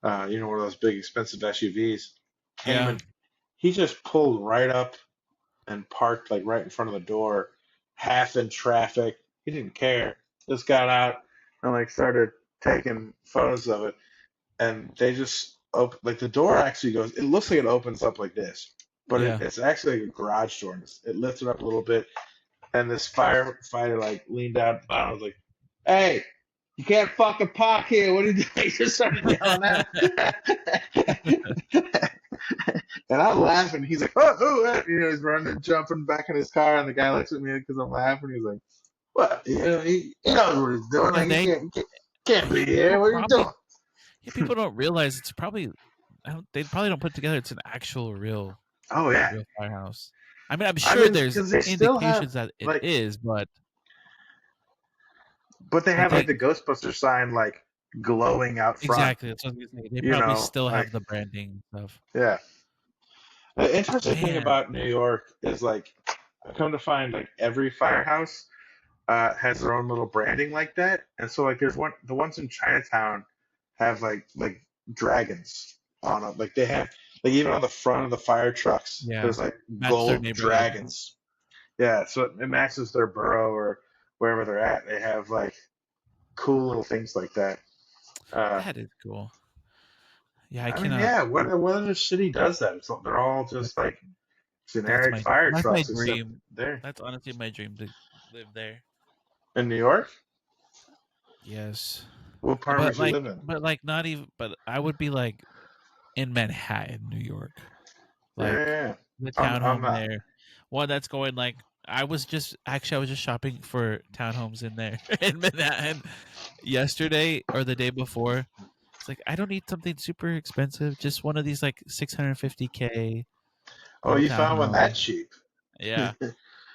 one of those big expensive SUVs, came yeah, and he just pulled right up and parked like right in front of the door, half in traffic. He didn't care. Just got out and like started taking photos of it. And they just open like the door actually goes. It looks like it opens up like this, but yeah. it's actually like a garage door. And it lifted up a little bit, and this firefighter like leaned out the bottom. I was like, "Hey, you can't fucking park here. What are you doing?" He just started yelling at him. And I'm laughing. He's like, "Oh, oh," he's running, jumping back in his car, and the guy looks at me because I'm laughing. He's like, "What? He knows what he's doing. Yeah, Like, can't be here. people What are you probably doing?" people don't realize it's probably they probably don't put together it's an actual Oh yeah. real firehouse. I mean, I'm I sure mean, there's because they still have indications that it like, is, but they but have like they the Ghostbusters sign like glowing out front. exactly that's what I was gonna say. They You probably know, still like have the branding stuff. yeah. The interesting thing Man, about New York is like, I come to find like every firehouse has their own little branding like that, and so like there's the ones in Chinatown have like dragons on them. Like they have like even on the front of the fire trucks, yeah, there's like match their gold neighborhood. dragons. Yeah, so it matches their borough or wherever they're at. They have like cool little things like that. Uh, That is cool. Yeah, I I mean, cannot. yeah, what other city does that? They're all just like generic fire That's my trucks, except dream. there That's honestly my dream to live there. in New York. Yes, What part would you live in? but like not even. But I would be like in Manhattan, New York, Yeah, yeah, like yeah. the I'm townhome not. there. One that's going like I was just shopping for townhomes in there in Manhattan yesterday or the day before. It's like I don't need something super expensive. Just one of these like 650K Oh, little you found one that townhomes. cheap. Yeah. I,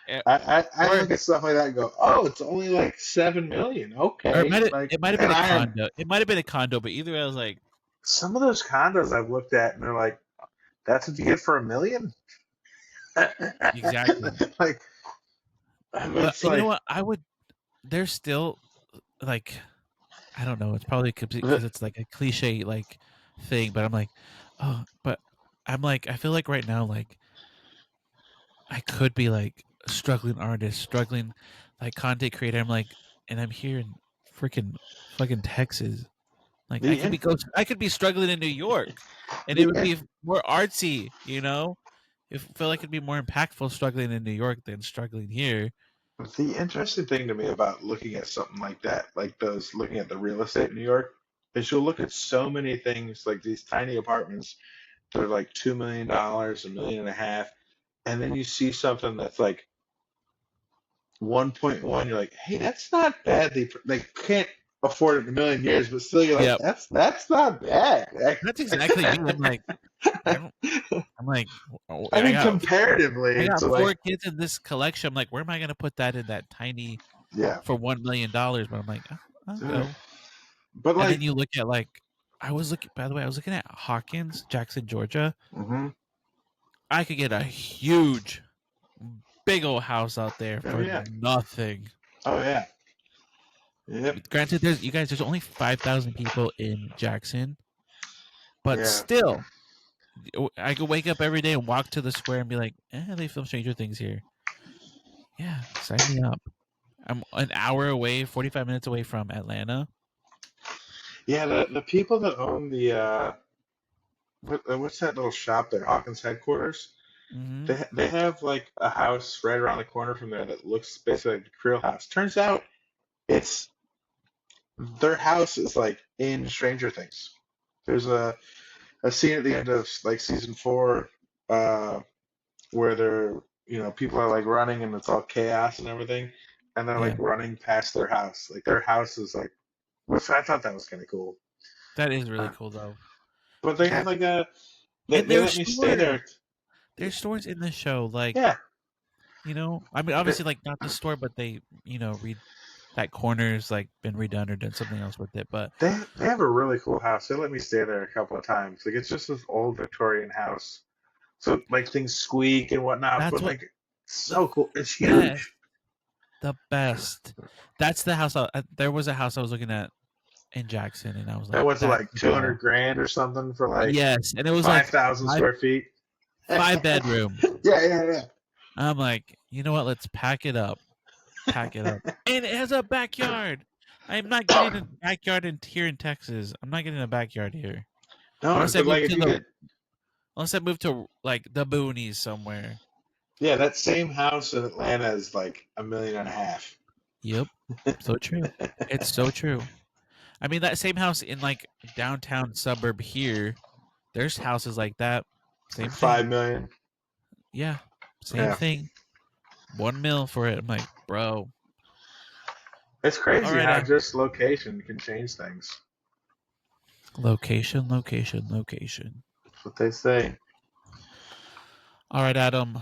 Eh, I Or look at stuff like that and go, oh, it's only like 7 million. or Okay, like, it might have been and a I had condo. It might have been a condo, but either way, I was like, some of those condos I've looked at, and they're like, that's what you get for 1 million. exactly. Like, But it's you know like, what? I would. There's still like I don't know. It's probably because it's like a cliche like thing, but I'm like, oh, but I'm like, I feel like right now, like I could be like a struggling artist, struggling like content creator. I'm like, and I'm here in freaking fucking Texas. Like the in- I could be struggling in New York, and it the would in- be more artsy, you know. If I feel like it'd be more impactful struggling in New York than struggling here. the interesting thing to me about looking at something like that, like those looking at the real estate in New York, is you'll look at so many things like these tiny apartments that are like $2 million, 1.5 million, and then you see something that's like 1.1. You're like, hey, that's not bad. They can't afford it in a million years, but still, you're like, Yeah, that's not bad. that's exactly me. I'm like, I don't. I'm like, oh, I mean, comparatively, I got it's like, four kids in this collection. I'm like, where am I gonna put that in that tiny yeah, for $1 million? But I'm like, I'll go. but And then like, you look at like, I was looking. By the way, I was looking at Hawkins, Jackson, Georgia. hmm I could get a huge, big old house out there oh for yeah, nothing. oh yeah, yep, Granted, there's only 5,000 people in Jackson, but yeah. still, I could wake up every day and walk to the square and be like, they film Stranger Things here. Yeah, sign me up. I'm an hour away, 45 minutes away from Atlanta. Yeah, the people that own the what's that little shop there, Hawkins headquarters? Hmm. They have like a house right around the corner from there that looks basically like the Creel house. Turns out it's their house is like in Stranger Things. There's a scene at the end of like season 4, uh, where they're people are like running and it's all chaos and everything, and they're Yeah. like running past their house. Like their house is like, which I thought that was kind of cool. That is really Uh, cool though. but they had like And they let me stay there. there's stores in the show, like, Yeah, I mean, they, obviously, like, not the store, but they, read that corner's like been redone or done something else with it. But they have a really cool house. They let me stay there a couple of times. Like it's just this old Victorian house. So like things squeak and whatnot, that's but what like it's the so cool. It's best, huge. the best. That's the house. There was a house I was looking at in Jackson, and I was like, That was that's like the 200 show. grand or something for like Yes, and it was like 5,000 five square feet. five Yeah, bedrooms. yeah. I'm like, you know what? Let's pack it up. Pack it up. And it has a backyard. I'm not getting a backyard here in Texas. I'm not getting a backyard here. No, Unless I but move like if you get like the boonies somewhere. yeah, that same house in Atlanta is like $1.5 million. Yep. So true. It's so true. I mean, that same house in like downtown suburb here, there's houses like that. Like Same thing. 5 million. Yeah. Same Yeah. thing. 1 mil for it. I'm like, bro. It's All crazy right, how just location can change things. location, location, location. That's what they say. All right, Adam.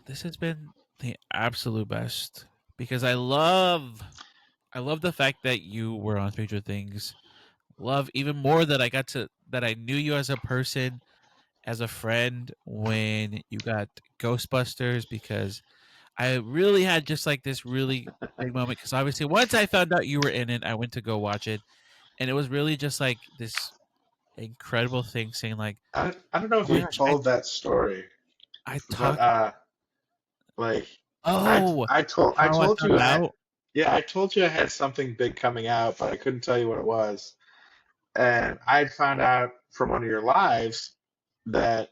This has been the absolute best because I love the fact that you were on Stranger Things. Love even more that I knew you as a person, as a friend when you got Ghostbusters, because I really had just like this really big moment because obviously once I found out you were in it, I went to go watch it, and it was really just like this incredible thing saying like, I don't know if you've which I told that story, I but talked. like Oh, I how I told found you out. I told you I had something big coming out, but I couldn't tell you what it was. And I'd found out from one of your lives that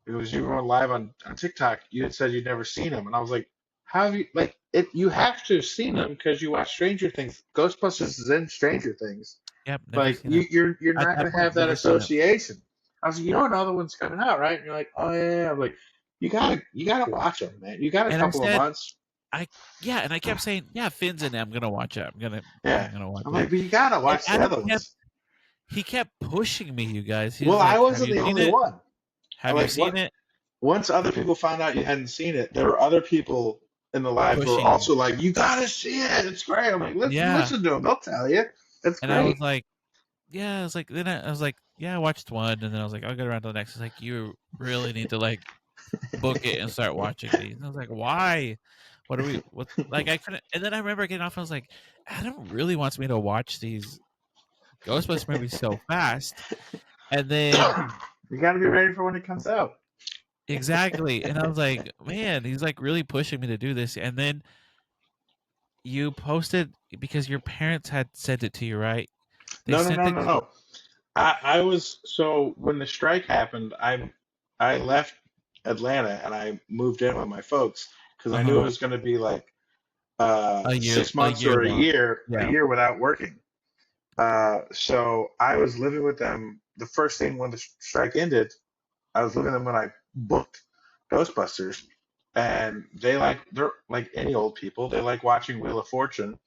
it was you going live on TikTok. You had said you'd never seen him, and I was like, "How have you like it? You have to have seen him because you watch Stranger Things. Ghostbusters is in Stranger Things. Yep, never Like seen it. you're At not that gonna point, have that never seen it. association." I was like, "You know another one's coming out, right?" And you're like, "Oh yeah." I'm like, you gotta watch them, man. You got a And I couple of said, months." I yeah, and I kept saying, yeah, Finn's in it. I'm gonna watch it. I'm Yeah, gonna watch I'm it. like, but you gotta And watch the Adam other kept ones. he kept pushing me, you guys. He Well, was I like, "Have wasn't you the seen only it? one. Have you Like seen what? it?" Once other people found out you hadn't seen it, there were other people in the live who were Pushing you. also like, "You gotta see it. It's great." I'm like, "Listen, Yeah. listen to them. They'll tell you. It's And I was great." like, yeah, I was like, I was like, yeah, I watched one, and then I was like, I'll get around to the next. It's like, you really need to like book it and start watching these. And I was like, why? What like I couldn't, and then I remember getting off, I was like, Adam really wants me to watch these Ghostbusters movies so fast. And then You gotta be ready for when it comes out. exactly. And I was like, man, he's like really pushing me to do this. And then you posted because your parents had sent it to you, right? They No, no, sent no, it no, to you. no. I was so when the strike happened, I left Atlanta and I moved in with my folks because I knew it Uh-huh. was going to be like six A months year or long. a Yeah. year without working. So I was living with them. The first thing when the strike ended, I was living with them when I booked Ghostbusters, and they're like any old people. They like watching Wheel of Fortune,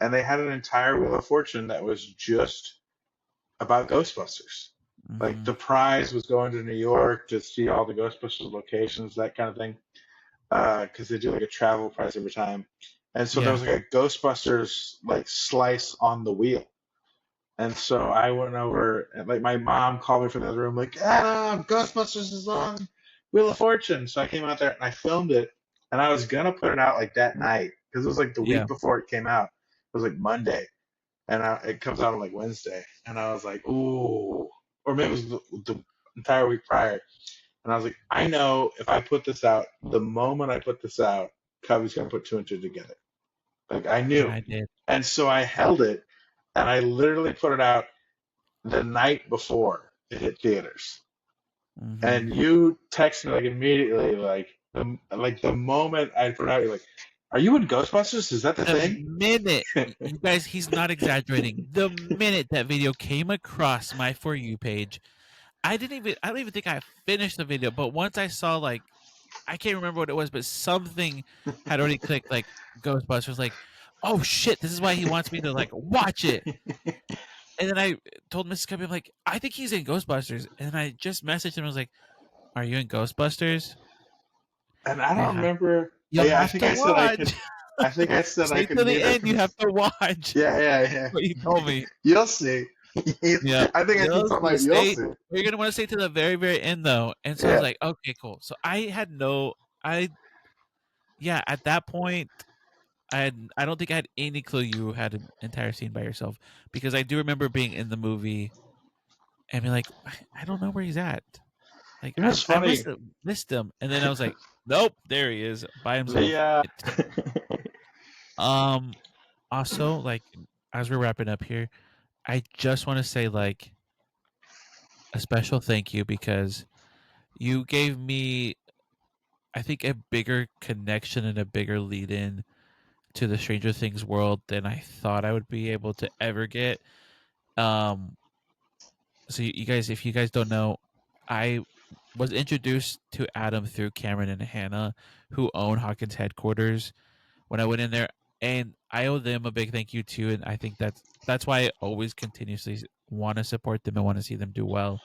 and they had an entire Wheel of Fortune that was just about Ghostbusters. Like Hmm. the prize was going to New York to see all the Ghostbusters locations, that kind of thing, because they do like a travel prize every time. And so there Yeah. was like a Ghostbusters like slice on the wheel. And so I went over and like my mom called me from the other room, like, Adam, Ghostbusters is on Wheel of Fortune. So I came out there and I filmed it, and I was gonna put it out like that night because it was like the Yeah. week before it came out. It was like Monday, and it comes out on like Wednesday, and I was like, ooh, or maybe it was the entire week prior, and I was like, I know if I put this out, the moment I put this out, Cubbie's gonna put two and two together. Like I And knew, I did. and so I held it, and I literally put it out the night before it hit theaters, Hmm. and you text me like immediately, like the moment I put it out, you're like, are you in Ghostbusters? Is that the The thing? minute, you guys, he's not exaggerating. The minute that video came across my For You page, I don't even think I finished the video, but once I saw like I can't remember what it was, but something had already clicked. Like Ghostbusters, like, oh shit, this is why he wants me to like watch it. And then I told Mrs. Cubbie, I'm like, I think he's in Ghostbusters. And then I just messaged him. I was like, are you in Ghostbusters? And I don't Yeah, remember. you'll Yeah, I have think to I said I watch. could. I think I said I Stay could to the neither. end. You have to watch. Yeah, yeah, What you told me. You'll see. Yeah. I think I said something like, "You'll Stay. see." You're gonna want to stay to the very, very end though. And so I was Yeah. like, okay, cool. So I had no I yeah, at that point I don't think I had any clue you had an entire scene by yourself, because I do remember being in the movie and being like, I don't know where he's at. Like You know, it's I funny. missed him. And then I was like, nope, there he is by The himself. Um Also, like, as we're wrapping up here, I just want to say like a special thank you, because you gave me, I think, a bigger connection and a bigger lead in to the Stranger Things world than I thought I would be able to ever get. Um, so you guys, if you guys don't know, I was introduced to Adam through Cameron and Hannah, who own Hawkins headquarters. When I went in there, and I owe them a big thank you too. And I think that's why I always continuously want to support them and want to see them do well,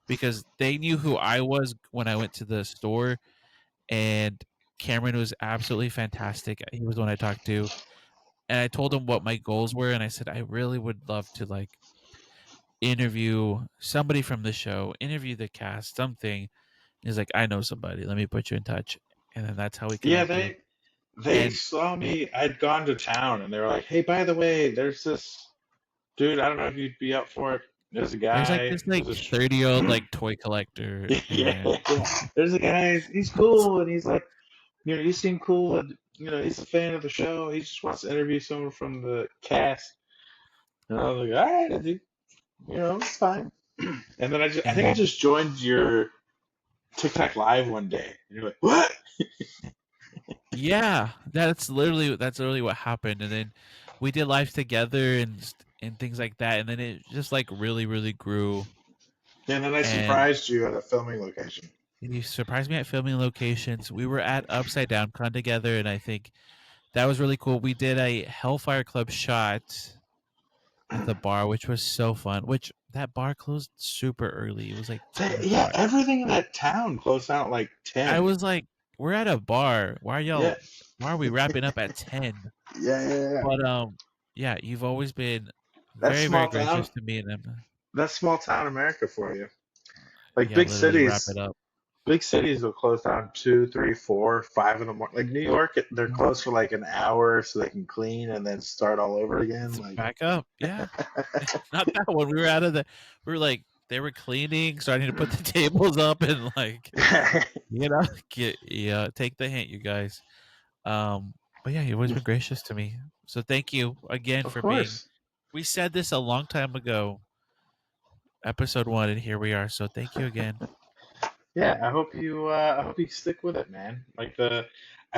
because they knew who I was when I went to the store, and Cameron was absolutely fantastic. He was the one I talked to, and I told him what my goals were, and I said I really would love to like interview somebody from the show, interview the cast, something. He's like, I know somebody. Let me put you in touch, and then that's how we Yeah, connected. they And saw me. I'd gone to town, and they were like, "Hey, by the way, there's this dude. I don't know if you'd be up for it. There's a there's like guy. this like 30-year-old like toy collector, Yeah, and there's a guy. He's cool, and he's like, you seem cool, and he's a fan of the show. He just wants to interview someone from the cast." And I was like, "All right, dude, it's fine." And then I think I and just joined your TikTok live one day. And you're like, "What?" yeah, that's literally what happened. And then we did lives together and things like that, and then it just like really, really grew. And then I And surprised you at a filming location. you surprised me at filming locations. We were at Upside Down Con together, and I think that was really cool. We did a Hellfire Club shot at the bar, which was so fun. Which that bar closed super early. It was like 10 Yeah, o'clock. everything in that town closed out at like I 10. was like, we're at a bar. Yeah, Why are we wrapping up at 10? yeah. But yeah, you've always been That's very, very small gracious town. to me, and That's small town America for you. Like yeah, literally wrap it up. big cities will close down 2, 3, 4, 5 in the morning. Like New York, they're Yeah. closed for like an hour so they can clean and then start all over again. It's Like, back up. Yeah. Not that one. We were out of the we were like they were cleaning, starting to put the tables up, and like, take the hint, you guys. But yeah, you've always been gracious to me. So thank you again of for being, course. we said this a long time ago, episode 1, and here we are. So thank you again. Yeah, I hope you stick with it, man. I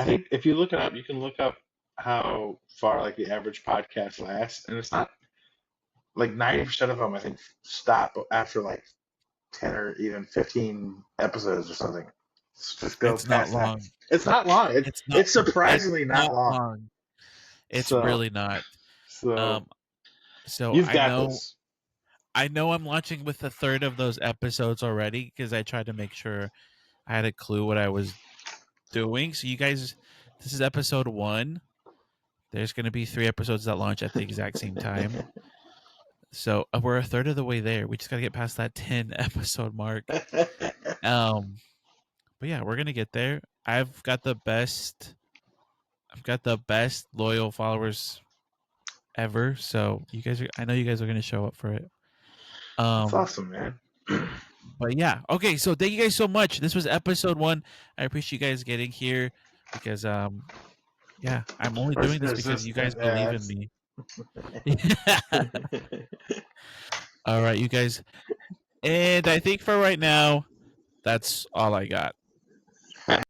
think if you look it up, you can look up how far like the average podcast lasts, and it's not like 90% of them I think stop after like 10 or even 15 episodes or something. Just go It's not past that. long. It's not long. It's not It's it's surprisingly not not long. long. It's So really not. so Um so you've got this. I know I'm launching with a third of those episodes already, because I tried to make sure I had a clue what I was doing. So you guys, this is episode 1. There's going to be 3 episodes that launch at the exact same time. So we're a third of the way there. We just got to get past that 10 episode mark. Um, but yeah, we're gonna get there. I've got the best loyal followers ever. So I know you guys are gonna show up for it. That's Um, awesome, man. but yeah, okay. So thank you guys so much. This was episode 1. I appreciate you guys getting here, because yeah, I'm only doing this because you guys Resistant believe in ads. me. All right, you guys. And I think for right now, that's all I got.